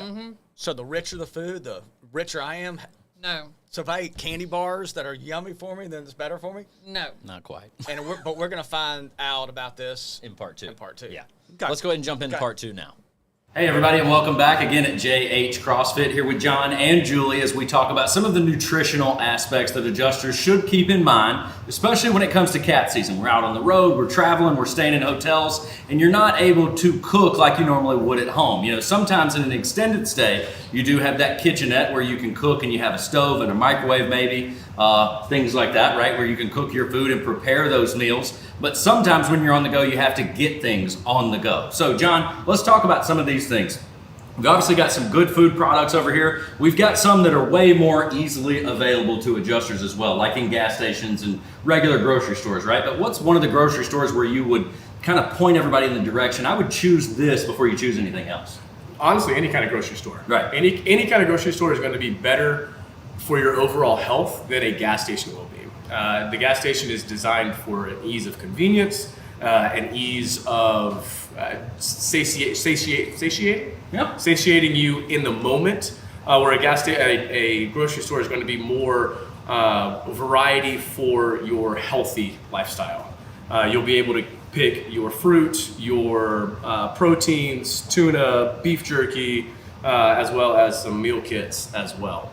So the richer the food, the richer I am? No. So if I eat candy bars that are yummy for me, then it's better for me? No. Not quite. But we're going to find out about this in part 2. Yeah. Let's go ahead and jump into part 2 now. Hey everybody, and welcome back again at JH CrossFit here with John and Julie as we talk about some of the nutritional aspects that adjusters should keep in mind, especially when it comes to cat season. We're out on the road, we're traveling, we're staying in hotels, and you're not able to cook like you normally would at home. Sometimes in an extended stay, you do have that kitchenette where you can cook and you have a stove and a microwave maybe, things like that, right? Where you can cook your food and prepare those meals. But sometimes when you're on the go, you have to get things on the go. So John, let's talk about some of these things. We've obviously got some good food products over here. We've got some that are way more easily available to adjusters as well, like in gas stations and regular grocery stores, right? But what's one of the grocery stores where you would kind of point everybody in the direction, I would choose this before you choose anything else? Honestly, any kind of grocery store. Right. Any kind of grocery store is going to be better for your overall health than a gas station will be. The gas station is designed for an ease of convenience, an ease of satiating you in the moment, where a grocery store is going to be more variety for your healthy lifestyle. You'll be able to pick your fruit, your proteins, tuna, beef jerky, as well as some meal kits as well.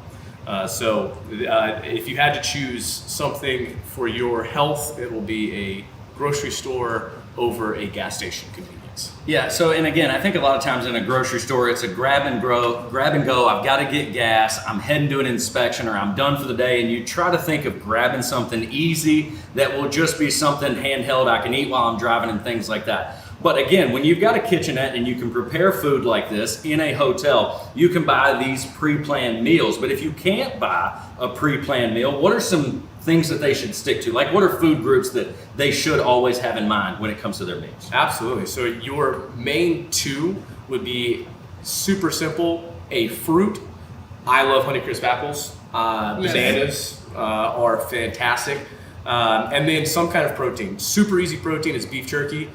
So if you had to choose something for your health, it will be a grocery store over a gas station convenience. Yeah, so, and again, I think a lot of times in a grocery store, it's a grab and go, I've got to get gas, I'm heading to an inspection, or I'm done for the day, and you try to think of grabbing something easy that will just be something handheld I can eat while I'm driving and things like that. But again, when you've got a kitchenette and you can prepare food like this in a hotel, you can buy these pre-planned meals. But if you can't buy a pre-planned meal, what are some things that they should stick to? Like, what are food groups that they should always have in mind when it comes to their meals? Absolutely. So your main two would be super simple: a fruit. I love Honeycrisp apples. Bananas are fantastic. And then some kind of protein. Super easy protein is beef jerky.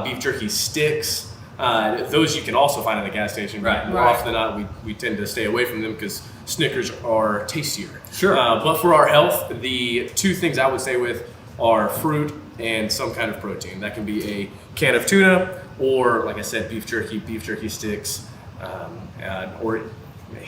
Beef jerky sticks. Those you can also find at the gas station. Right. More often than not, we tend to stay away from them because Snickers are tastier. Sure. But for our health, the two things I would stay with are fruit and some kind of protein. That can be a can of tuna, or like I said, beef jerky sticks, or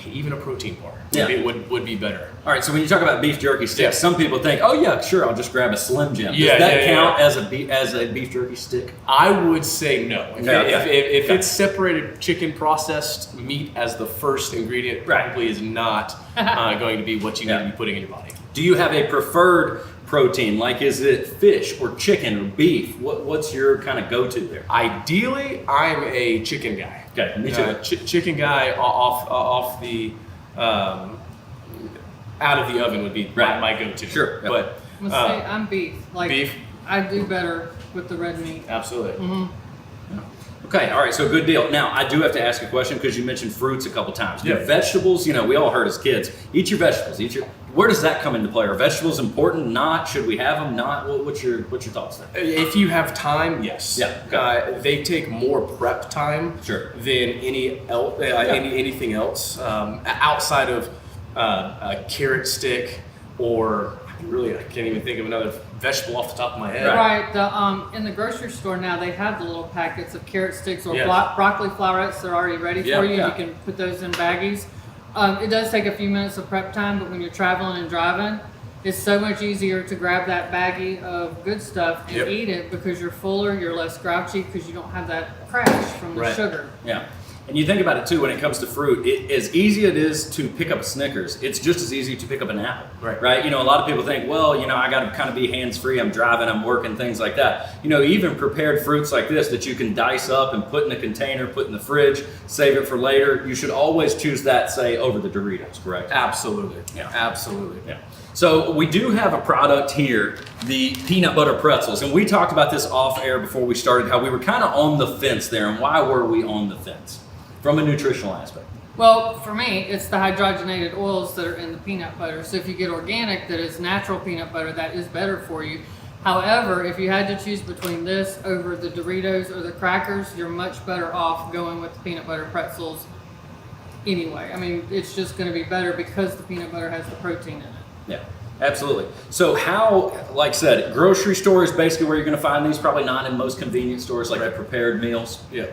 even a protein bar. Would be better. All right, so when you talk about beef jerky sticks, some people think, oh yeah, sure, I'll just grab a Slim Jim. Does that count as a beef jerky stick? I would say no. If Okay. it's separated chicken processed meat as the first ingredient, probably is not going to be what you need to be putting in your body. Do you have a preferred protein? Like, is it fish or chicken or beef? What's your kind of go-to there? Ideally, I'm a chicken guy. Okay, me too. Chicken guy off the out of the oven would be my go-to. Sure. Yep. But I'm gonna say I'm beef. Like, beef? I do better with the red meat. Absolutely. Okay, all right, so good deal. Now, I do have to ask a question because you mentioned fruits a couple times. Do vegetables, we all heard as kids, eat your vegetables, where does that come into play? Are vegetables important? Not? Should we have them? Not? What's your thoughts there? If you have time, yes. Yeah. Okay. They take more prep time than anything else outside of a carrot stick, or I can't even think of another vegetable off the top of my head. Right. In the grocery store now, they have the little packets of carrot sticks or broccoli florets. They're already ready for you. You can put those in baggies. It does take a few minutes of prep time, but when you're traveling and driving, it's so much easier to grab that baggie of good stuff and eat it because you're fuller, you're less grouchy because you don't have that crash from the sugar. Yeah. And you think about it too, when it comes to fruit, as easy it is to pick up a Snickers, it's just as easy to pick up an apple. Right? A lot of people think, well, I got to kind of be hands-free, I'm driving, I'm working, things like that. Even prepared fruits like this that you can dice up and put in a container, put in the fridge, save it for later, you should always choose that, say, over the Doritos, correct? Absolutely. Yeah. Absolutely. Yeah. So we do have a product here, the peanut butter pretzels, and we talked about this off air before we started, how we were kind of on the fence there, and why were we on the fence? From a nutritional aspect. Well, for me, it's the hydrogenated oils that are in the peanut butter. So if you get organic, that is natural peanut butter, that is better for you. However, if you had to choose between this over the Doritos or the crackers, you're much better off going with the peanut butter pretzels anyway. I mean, it's just going to be better because the peanut butter has the protein in it. Yeah, absolutely. So how, like I said, grocery store is basically where you're going to find these, probably not in most convenience stores like the prepared meals. Yeah.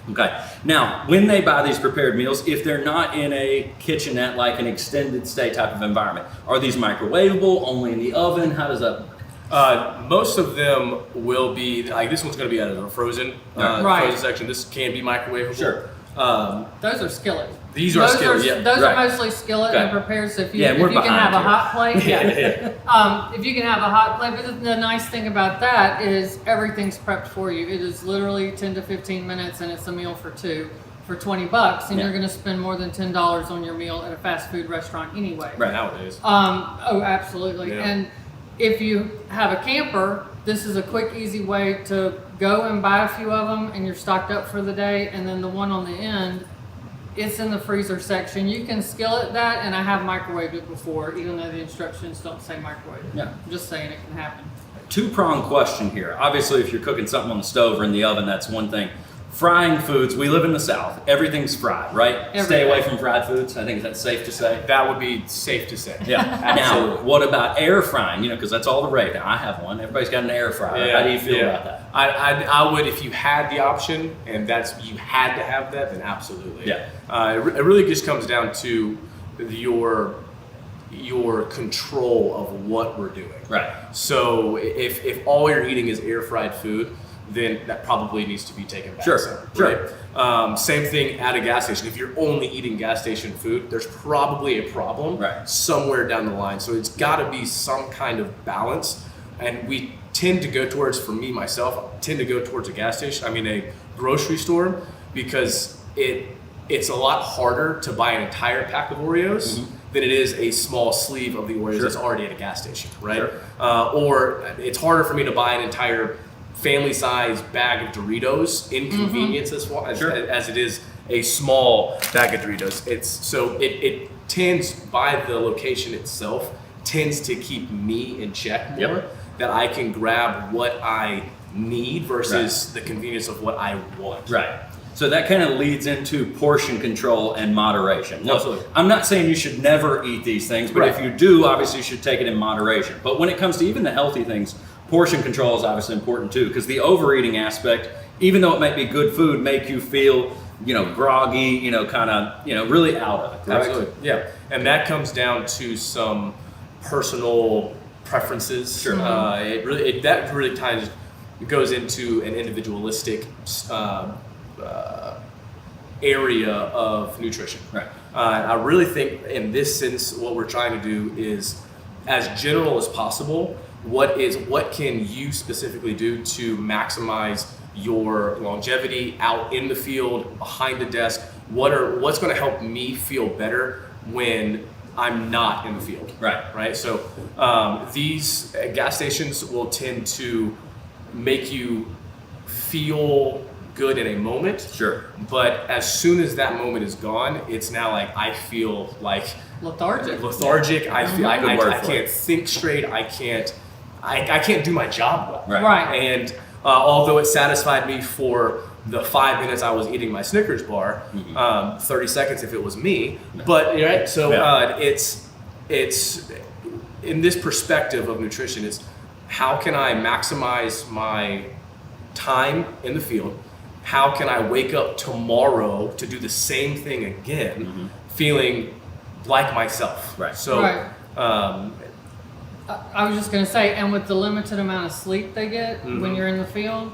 Okay. Now, when they buy these prepared meals, if they're not in a kitchenette, like an extended stay type of environment, are these microwavable, only in the oven? How does that work? Most of them will be, like this one's going to be out of the frozen section. This can be microwavable. Sure. Those are skillet. These are skillet, Those are mostly skillet and prepared. So if you can have a hot plate, if you can have a hot plate. But the nice thing about that is everything's prepped for you. It is literally 10 to 15 minutes, and it's a meal for two for $20, and you're going to spend more than $10 on your meal at a fast food restaurant anyway. Right nowadays. Oh, absolutely. Yeah. And if you have a camper, this is a quick, easy way to go and buy a few of them, and you're stocked up for the day. And then the one on the end, it's in the freezer section. You can skillet that, and I have microwaved it before, even though the instructions don't say microwave. Yeah. I'm just saying it can happen. Two-pronged question here. Obviously, if you're cooking something on the stove or in the oven, that's one thing. Frying foods, we live in the South. Everything's fried, right? Stay away from fried foods. I think that's safe to say. That would be safe to say. Yeah. Now, what about air frying? Because that's all the rage. Now, I have one. Everybody's got an air fryer. Yeah. How do you feel about that? I would, if you had the option, and you had to have that, then absolutely. Yeah. It really just comes down to your control of what we're doing. Right. So if all you're eating is air fried food, then that probably needs to be taken back. Sure. Right? Same thing at a gas station. If you're only eating gas station food, there's probably a problem somewhere down the line. So it's got to be some kind of balance. And we tend to go towards, for me, myself, I tend to go towards a gas station, a grocery store, because it's a lot harder to buy an entire pack of Oreos than it is a small sleeve of the Oreos that's already at a gas station, right? Or it's harder for me to buy an entire family-sized bag of Doritos in convenience as it is a small bag of Doritos. It tends, by the location itself, tends to keep me in check more, that I can grab what I need versus the convenience of what I want. Right. So that kind of leads into portion control and moderation. Look, Absolutely. I'm not saying you should never eat these things, but if you do, obviously you should take it in moderation. But when it comes to even the healthy things, portion control is obviously important too, because the overeating aspect, even though it might be good food, make you feel, groggy, really out of it. Correct? Absolutely. Yeah. And that comes down to some personal preferences. Sure. That really ties goes into an individualistic area of nutrition. Right. I really think in this sense, what we're trying to do is as general as possible. What can you specifically do to maximize your longevity out in the field, behind the desk? What's going to help me feel better when I'm not in the field? Right. So these gas stations will tend to make you feel good in a moment. Sure. But as soon as that moment is gone, it's now like I feel like lethargic. I feel I can't think straight. I can't do my job well. Right. And although it satisfied me for the 5 minutes I was eating my Snickers bar, 30 seconds if it was me. But it's in this perspective of nutrition, it's how can I maximize my time in the field? How can I wake up tomorrow to do the same thing again, feeling like myself? Right. So. I was just going to say, and with the limited amount of sleep they get when you're in the field,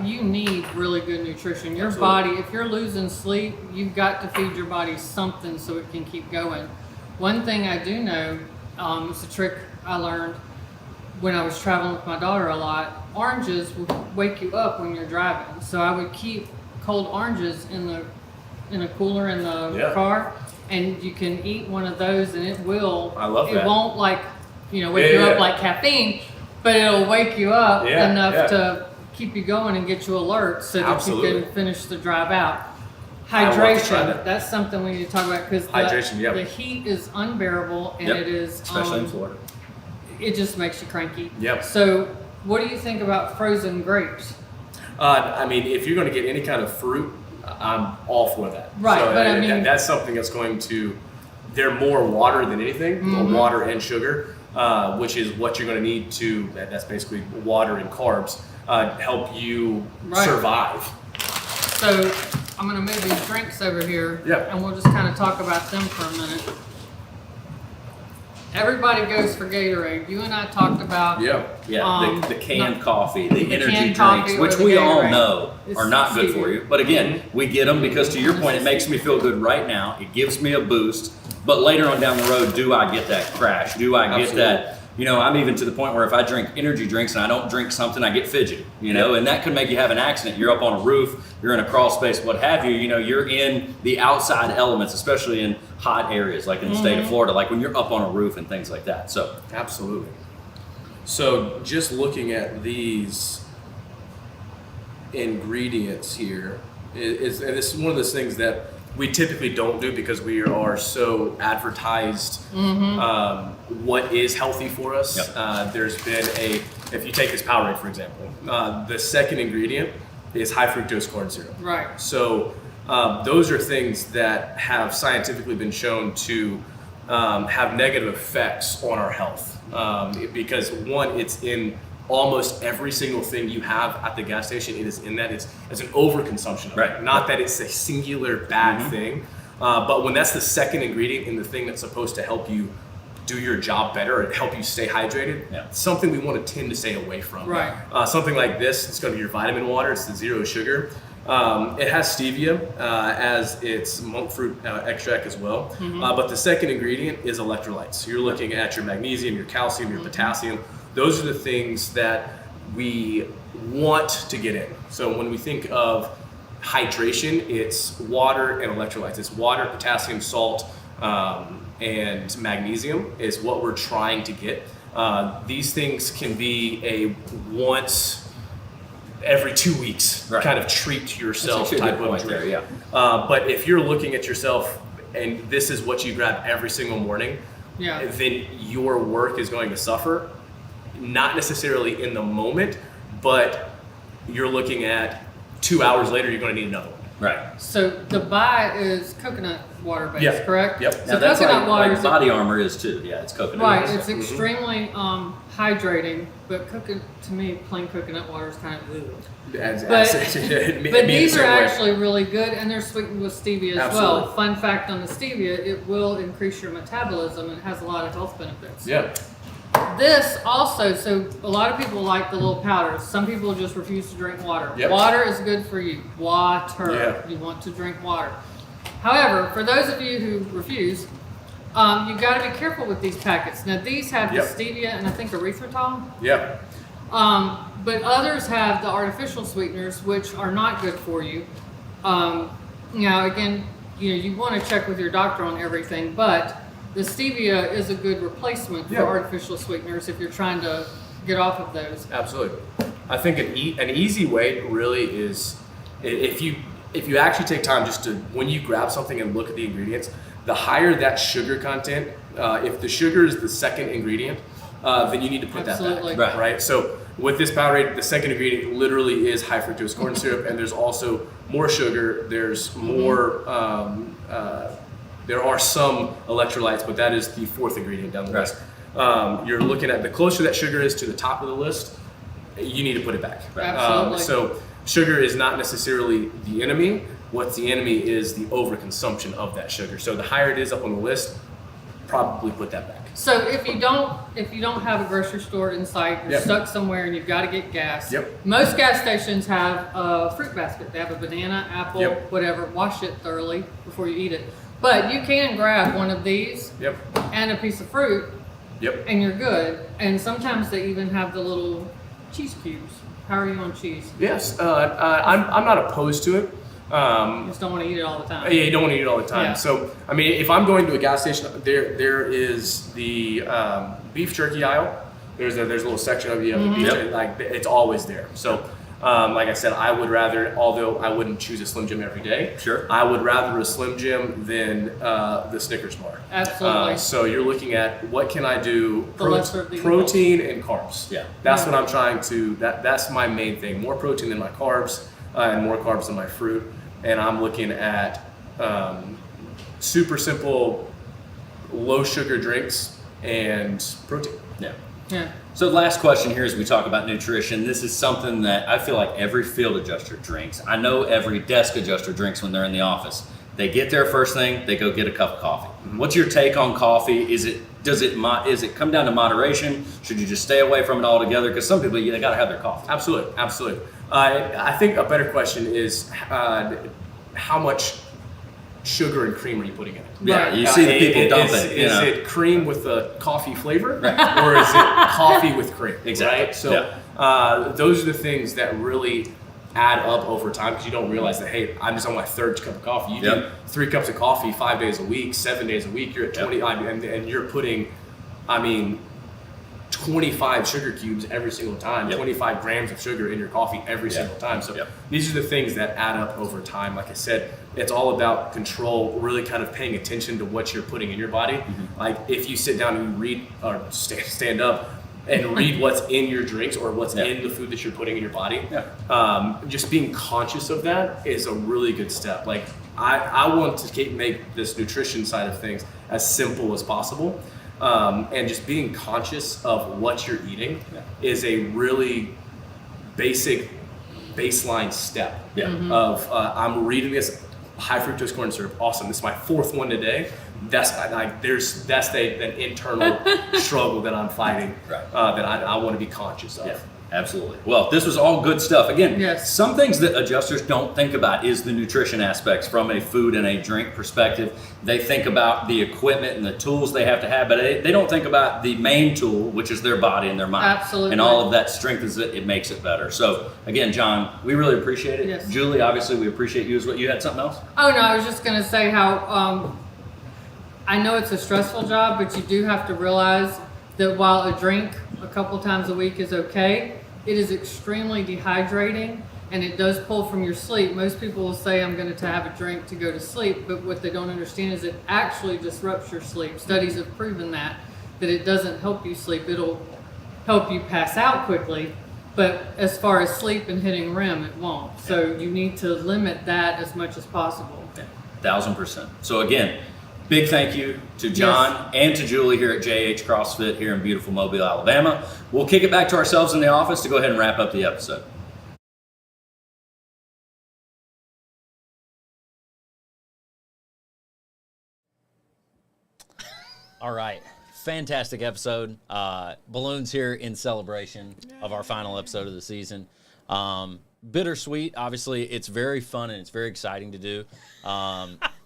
you need really good nutrition. Your body, if you're losing sleep, you've got to feed your body something so it can keep going. One thing I do know, it's a trick I learned when I was traveling with my daughter a lot. Oranges will wake you up when you're driving. So I would keep cold oranges in a cooler in the car, and you can eat one of those and it will. I love that. It won't wake you up like caffeine, but it'll wake you up enough to keep you going and get you alert so that you can finish the drive out. Hydration, that's something we need to talk about because the heat is unbearable and it is especially in Florida. It just makes you cranky. Yep. So what do you think about frozen grapes? If you're going to get any kind of fruit, I'm all for that. Right, so, but that's something that's going to, they're more water than anything, water and sugar, which is what you're going to need to, that's basically water and carbs, help you survive. So I'm going to move these drinks over here and we'll just kind of talk about them for a minute. Everybody goes for Gatorade. You and I talked about the canned coffee, the energy drinks, which we all know are not good for you. But again, we get them because, to your point, it makes me feel good right now. It gives me a boost. But later on down the road, do I get that crash? Do I get that? I'm even to the point where if I drink energy drinks and I don't drink something, I get fidgety, and that could make you have an accident. You're up on a roof, you're in a crawl space, what have you, you're in the outside elements, especially in hot areas like in the state of Florida, like when you're up on a roof and things like that. So absolutely. So just looking at these ingredients here and this is one of those things that we typically don't do because we are so advertised what is healthy for us. There's been if you take this Powerade, for example, the second ingredient is high fructose corn syrup. Right. So those are things that have scientifically been shown to have negative effects on our health because one, it's in almost every single thing you have at the gas station. It is in that it's an overconsumption of it. Not that it's a singular bad thing, but when that's the second ingredient in the thing that's supposed to help you do your job better and help you stay hydrated, something we want to tend to stay away from. Right. Something like this, it's going to be your vitamin water. It's the zero sugar. It has stevia as its monk fruit extract as well. But the second ingredient is electrolytes. So you're looking at your magnesium, your calcium, your potassium. Those are the things that we want to get in. So when we think of hydration, it's water and electrolytes. It's water, potassium, salt, and magnesium is what we're trying to get. These things can be a once every 2 weeks kind of treat to yourself type of drink. But if you're looking at yourself and this is what you grab every single morning, then your work is going to suffer. Not necessarily in the moment, but you're looking at 2 hours later, you're going to need another one. Right. So the buy is coconut water based, correct? Yep. So coconut water is Body Armor is too. Yeah, it's coconut. Right. It's extremely hydrating, but to me, plain coconut water is kind of blue. But these are actually really good, and they're sweetened with stevia as well. Fun fact on the stevia, it will increase your metabolism and it has a lot of health benefits. Yeah. This also, so a lot of people like the little powders. Some people just refuse to drink water. Yep. Water is good for you. Water. Yeah. You want to drink water. However, for those of you who refuse, you've got to be careful with these packets. Now, these have the stevia and I think erythritol. Yeah. But others have the artificial sweeteners, which are not good for you. Now, again, you want to check with your doctor on everything, but the stevia is a good replacement for artificial sweeteners if you're trying to get off of those. Absolutely. I think an easy way really is if you actually take time just to, when you grab something and look at the ingredients, the higher that sugar content, if the sugar is the second ingredient, then you need to put that back, right? So with this Powerade, the second ingredient literally is high fructose corn syrup, and there's also more sugar, there's more, there are some electrolytes, but that is the fourth ingredient down the list. You're looking at the closer that sugar is to the top of the list, you need to put it back. Absolutely. So sugar is not necessarily the enemy. What's the enemy is the overconsumption of that sugar. So the higher it is up on the list, probably put that back. So if you don't have a grocery store in sight, you're stuck somewhere and you've got to get gas. Most gas stations have a fruit basket. They have a banana, apple, whatever. Wash it thoroughly before you eat it. But you can grab one of these and a piece of fruit, and you're good. And sometimes they even have the little cheese cubes. How are you on cheese? Yes, I'm not opposed to it. You just don't want to eat it all the time. Yeah, you don't want to eat it all the time. Yeah. So, I mean, if I'm going to a gas station, there is the beef jerky aisle. There's a little section of the beef jerky, like it's always there. So, like I said, I would rather, although I wouldn't choose a Slim Jim every day, I would rather a Slim Jim than the Snickers bar. Absolutely. So you're looking at what can I do? Protein and carbs. That's what I'm trying to. That's my main thing. More protein than my carbs, and more carbs than my fruit. And I'm looking at super simple, low sugar drinks and protein. Yeah. So the last question here as we talk about nutrition, this is something that I feel like every field adjuster drinks. I know every desk adjuster drinks when they're in the office. They get there first thing, they go get a cup of coffee. What's your take on coffee? Does it come down to moderation? Should you just stay away from it altogether? Because some people, they got to have their coffee. Absolutely. I think a better question is how much sugar and cream are you putting in it? Yeah, you see the people dump it. Is it cream with a coffee flavor, or is it coffee with cream? Exactly. Right? So those are the things that really add up over time, because you don't realize that, hey, I'm just on my third cup of coffee. You do 3 cups of coffee 5 days a week, 7 days a week, you're at 20, and you're putting, 25 sugar cubes every single time, 25 grams of sugar in your coffee every single time. So these are the things that add up over time. Like I said, it's all about control, really kind of paying attention to what you're putting in your body. Like if you sit down and you read or stand up and read what's in your drinks or what's in the food that you're putting in your body, just being conscious of that is a really good step. Like I want to make this nutrition side of things as simple as possible. And just being conscious of what you're eating is a really basic baseline step of I'm reading this. high fructose corn syrup, awesome. This is my 4th one today. That's an internal struggle that I'm fighting, that I want to be conscious of. Yeah, absolutely. Well, this was all good stuff. Again, Yes. some things that adjusters don't think about is the nutrition aspects from a food and a drink perspective. They think about the equipment and the tools they have to have, but they don't think about the main tool, which is their body and their mind. Absolutely. And all of that strengthens it, it makes it better. So again, John, we really appreciate it. Yes. Julie, obviously we appreciate you as well. You had something else? Oh no, I was just gonna say how I know it's a stressful job, but you do have to realize that while a drink a couple times a week is okay, it is extremely dehydrating and it does pull from your sleep. Most people will say, I'm going to have a drink to go to sleep, but what they don't understand is it actually disrupts your sleep. Studies have proven that it doesn't help you sleep. It'll help you pass out quickly, but as far as sleep and hitting REM, it won't. So you need to limit that as much as possible. 1000%. So again, big thank you to John and to Julie here at JH CrossFit here in beautiful Mobile, Alabama. We'll kick it back to ourselves in the office to go ahead and wrap up the episode. All right. Fantastic episode. Balloons here in celebration of our final episode of the season. Bittersweet. Obviously, it's very fun and it's very exciting to do.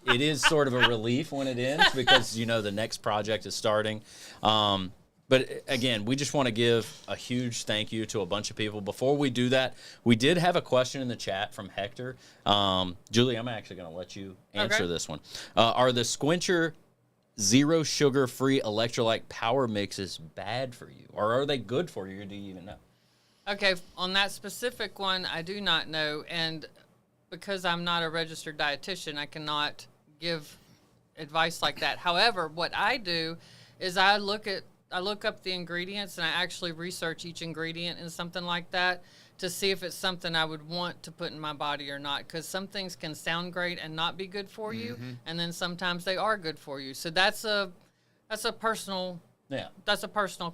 It is sort of a relief when it ends because, you know, the next project is starting. But again, we just want to give a huge thank you to a bunch of people. Before we do that, we did have a question in the chat from Hector. Julie, I'm actually going to let you answer this one. Are the Squincher zero sugar free electrolyte power mixes bad for you, or are they good for you, or do you even know? Okay, on that specific one, I do not know, and because I'm not a registered dietitian, I cannot give advice like that. However, what I do is I look up the ingredients and I actually research each ingredient in something like that to see if it's something I would want to put in my body or not, because some things can sound great and not be good for you, and then sometimes they are good for you. So that's a personal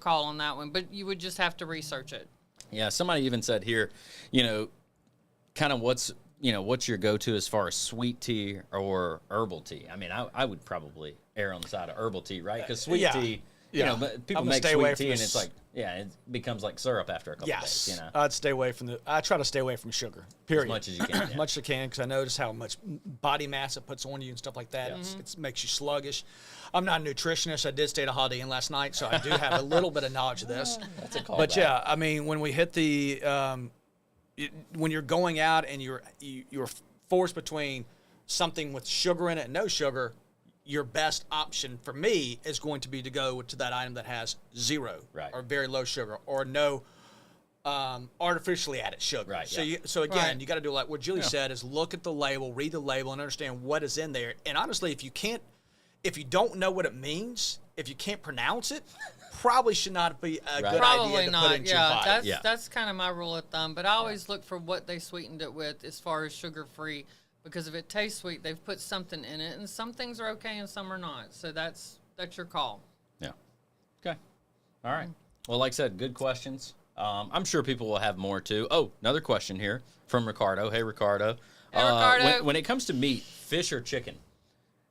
call on that one, but you would just have to research it. Yeah, somebody even said here, you know, kind of what's your go-to as far as sweet tea or herbal tea? I mean, I would probably err on the side of herbal tea, right? Because sweet tea, you know, but people make sweet tea and it's like, it becomes like syrup after a couple days, you know? I'd stay away from I try to stay away from sugar, period. As much as you can. As much as I can, because I notice how much body mass it puts on you and stuff like that. It makes you sluggish. I'm not a nutritionist. I did stay at a Holiday Inn last night, so I do have a little bit of knowledge of this. That's a call But back. yeah, I mean, when we hit the, when you're going out and you're forced between something with sugar in it and no sugar, your best option for me is going to be to go to that item that has zero or very low sugar or no artificially added sugar. Right, So again, you got to do like what Julie said is look at the label, read the label, and understand what is in there. And honestly, if you don't know what it means, if you can't pronounce it, probably should not be a good idea to put into your body. That's kind of my rule of thumb. But I always look for what they sweetened it with as far as sugar-free, because if it tastes sweet, they've put something in it, and some things are okay and some are not. So that's your call. Yeah. Okay. All right. Well, like I said, good questions. I'm sure people will have more too. Oh, another question here from Ricardo. Hey, Ricardo. Hey, Ricardo. When it comes to meat, fish or chicken,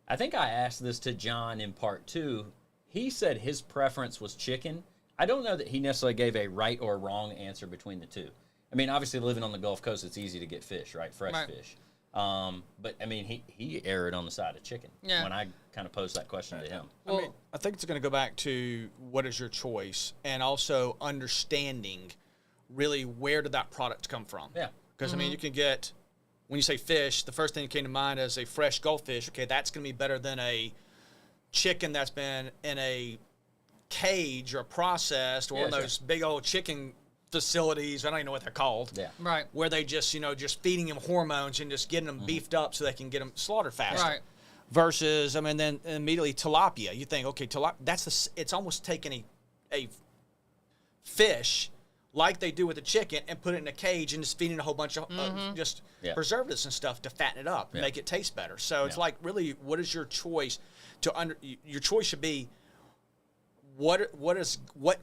I think I asked this to John in part 2. He said his preference was chicken. I don't know that he necessarily gave a right or wrong answer between the two. I mean, obviously living on the Gulf Coast, it's easy to get fish, right? Fresh fish. But I mean, he erred on the side of chicken when I kind of posed that question to him. I mean, I think it's going to go back to what is your choice, and also understanding really where did that product come from. Yeah. Because I mean, you can get, when you say fish, the first thing that came to mind is a fresh goldfish. Okay, that's going to be better than a chicken that's been in a cage or processed, or one of those big old chicken facilities. I don't even know what they're called. Yeah. Right. Where they just, just feeding them hormones and just getting them beefed up so they can get them slaughtered faster. Right. Versus, I mean, then immediately tilapia. You think, okay, tilapia, it's almost taking a fish like they do with the chicken and put it in a cage and just feeding a whole bunch of preservatives and stuff to fatten it up, make it taste better. So it's like, really, what is your choice? Your choice should be, what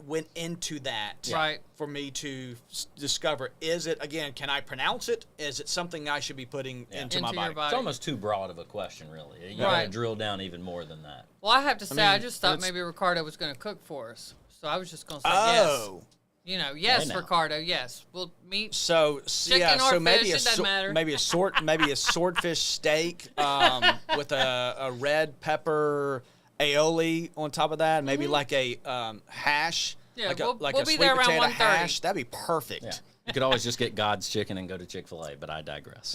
went into that Right. for me to discover? Is it, again, can I pronounce it? Is it something I should be putting into my Into your body? body. It's almost too broad of a question, really. You Right. gotta drill down even more than that. Well, I have to say, I mean, just thought it's- maybe Ricardo was going to cook for us, so I was just going to say Oh. yes. You know, yes, Hey, now. Ricardo, yes. We'll meet. So Chicken yeah, or so maybe fish, a it doesn't matter. maybe a swordfish steak with a red pepper aioli on top of that. Maybe like a hash. Mm-hmm. Yeah, like we'll a be sweet there around potato 1:30. hash. That'd be perfect. Yeah. You could always just get God's chicken and go to Chick-fil-A, but I digress.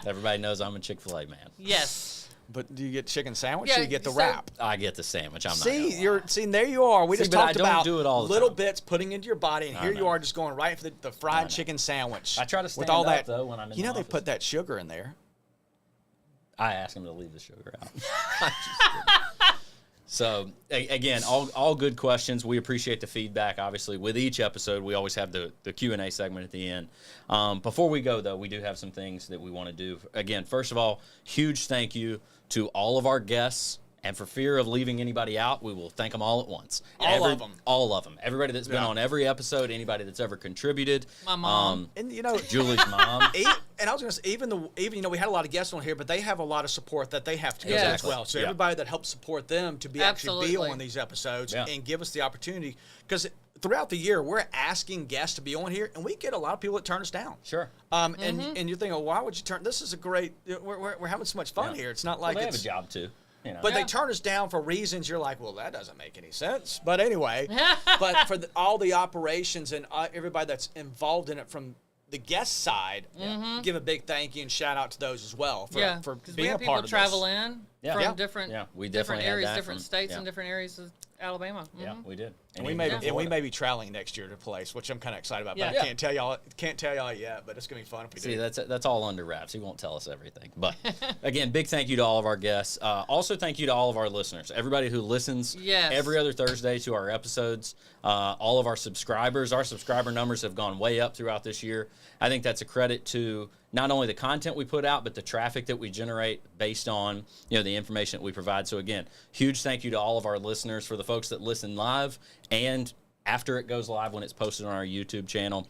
Everybody knows I'm a Chick-fil-A man. Yes. But do you get chicken sandwich Yeah, or you get the so- wrap? I get the sandwich. I'm not See, gonna lie. there you are. We See, just but I talked don't about do it all the little time. bits putting into your body, and I here you know. are just going right for the fried chicken sandwich. I try to with stand all up, that. though, when I'm in you know the they office. put that sugar in there. I ask him to leave the sugar out. I'm just kidding. So again, all good questions. We appreciate the feedback. Obviously, with each episode, we always have the Q&A segment at the end. Before we go, though, we do have some things that we want to do. Again, first of all, huge thank you to all of our guests. And for fear of leaving anybody out, we will thank them all at once. All of them. All of them. Everybody that's been Yeah. on every episode, anybody that's ever contributed. My mom. And you know, Julie's mom. And I was going to say, even we had a lot of guests on here, but they have a lot of support that they have to give Yeah. as well. So Yeah. everybody that helps support them to be actually be Absolutely. on these episodes Yeah. and give us the opportunity, because throughout the year we're asking guests to be on here, and we get a lot of people that turn us down. Sure. And you're thinking, well, why would you turn? This is a great. We're having so much fun Yeah. here. It's not Well, like they have it's a job, too. You know. But they turn us down for reasons you're like, well, that doesn't make any sense. But anyway, but for all the operations and everybody that's involved in it from the guest side, give a big thank you and shout out to those as well for because being we a have part people of travel this. in Yeah. from Yeah. different, Yeah, we different definitely had areas, that different from- states, yeah. and different areas of Alabama. Yeah, we did. And we may be traveling next year to place, which I'm kind of excited about. But Yeah. I can't tell y'all yet. But it's gonna be fun if we See, do. that's all under wraps. He won't tell us everything. But again, big thank you to all of our guests. Also, thank you to all of our listeners, everybody who listens Yes. every other Thursday to our episodes. All of our subscribers. Our subscriber numbers have gone way up throughout this year. I think that's a credit to not only the content we put out, but the traffic that we generate based on the information that we provide. So again, huge thank you to all of our listeners, for the folks that listen live and after it goes live when it's posted on our YouTube channel.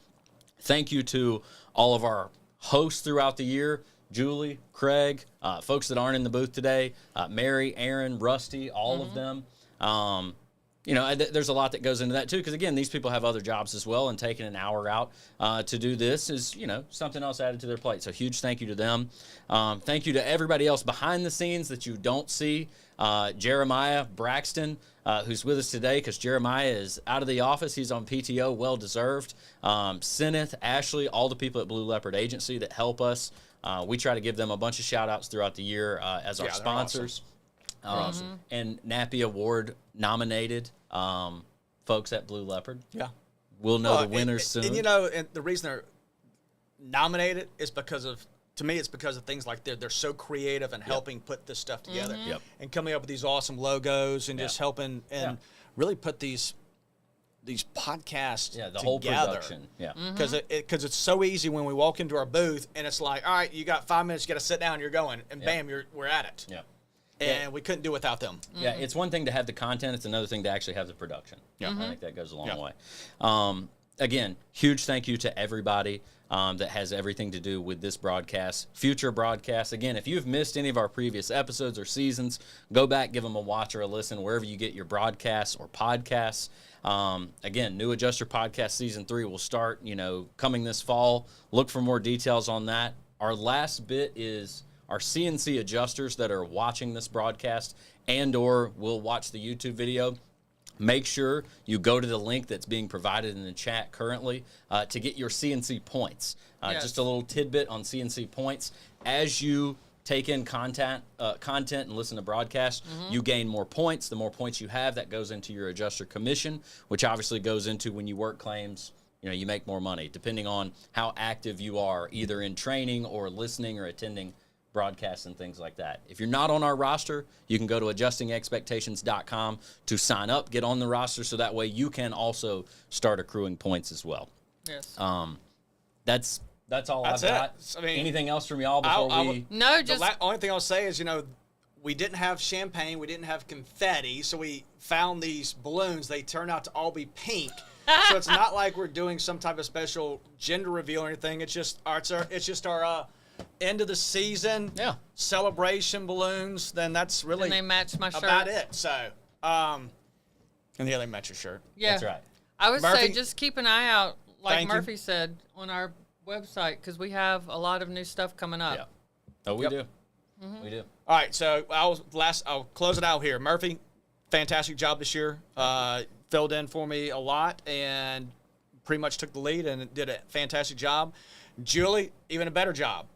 Thank you to all of our hosts throughout the year, Julie, Craig, folks that aren't in the booth today, Mary, Aaron, Rusty, all of them. There's a lot that goes into that too, because again, these people have other jobs as well, and taking an hour out to do this is, something else added to their plate. So huge thank you to them. Thank you to everybody else behind the scenes that you don't see. Jeremiah Braxton, who's with us today, because Jeremiah is out of the office. He's on PTO, well deserved. Senneth, Ashley, all the people at Blue Leopard Agency that help us. We try to give them a bunch of shout outs throughout the year as our they're sponsors. And Nappy Award nominated folks at Blue Leopard. Yeah. We'll know the winners soon. And and the reason they're nominated is because of, to me, it's because of things like they're so creative and helping put this stuff together. Yep. And coming up with these awesome logos and just helping and really put these podcasts the together. whole production. Yeah. Because it's so easy when we walk into our booth and it's like, all right, you got 5 minutes, you got to sit down, you're going, and bam, we're at it. Yeah. And we couldn't do without them. Yeah, it's one thing to have the content. It's another thing to actually have the production. Yeah. I think that goes a long way. Again, huge thank you to everybody that has everything to do with this broadcast, future broadcasts. Again, if you've missed any of our previous episodes or seasons, go back, give them a watch or a listen wherever you get your broadcasts or podcasts. Again, New Adjuster Podcast Season 3 will start, coming this fall. Look for more details on that. Our last bit is our CNC adjusters that are watching this broadcast and or will watch the YouTube video. Make sure you go to the link that's being provided in the chat currently to get your CNC points. Just a little tidbit on CNC points. As you take in content and listen to broadcasts, you gain more points. The more points you have, that goes into your adjuster commission, which obviously goes into when you work claims. You make more money depending on how active you are, either in training or listening or attending broadcasts and things like that. If you're not on our roster, you can go to adjustingexpectations.com to sign up, get on the roster, so that way you can also start accruing points as well. Yes. That's all That's I've got. it. I mean, anything else from y'all before we? No, just the only thing I'll say is, we didn't have champagne, we didn't have confetti, so we found these balloons. They turned out to all be pink. So it's not like we're doing some type of special gender reveal or anything. It's just our end of the season celebration balloons. Then that's really And they match my shirt. about it. So, and yeah, they match your shirt. Yeah. That's right. I would Murphy? say just keep an eye out, like Thank you. Murphy said, on our website because we have a lot of new stuff coming up. Yeah. Oh, we Yep. do. We do. All right, so I'll close it out here. Murphy, fantastic job this year. Filled in for me a lot and pretty much took the lead and did a fantastic job. Julie, even a better job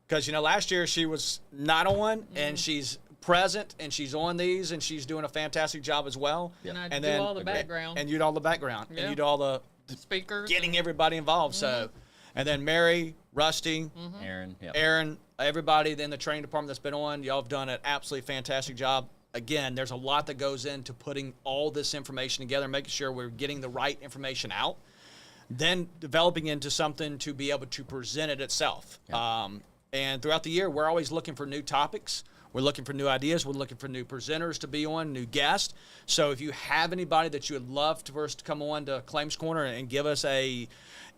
because last year she was not on and she's present and she's on these and she's doing a fantastic job as well. And I And do then all the background. and you do all the background Yeah. and you do all the Speakers. getting everybody involved. So, and then Mary, Rusty, Aaron. Yeah. Aaron, everybody in the training department that's been on, y'all have done an absolutely fantastic job. Again, there's a lot that goes into putting all this information together, making sure we're getting the right information out, then developing into something to be able to present it itself. Yeah. And throughout the year, we're always looking for new topics. We're looking for new ideas. We're looking for new presenters to be on, new guests. So if you have anybody that you would love for us to come on to Claims Corner and give us a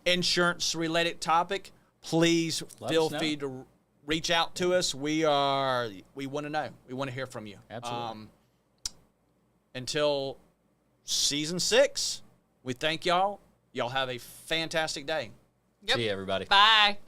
insurance-related topic, please feel free to reach out to us. We want to know. We want to hear from you. Absolutely. Until season 6, we thank y'all. Y'all have a fantastic day. Yep. See you, everybody. Bye.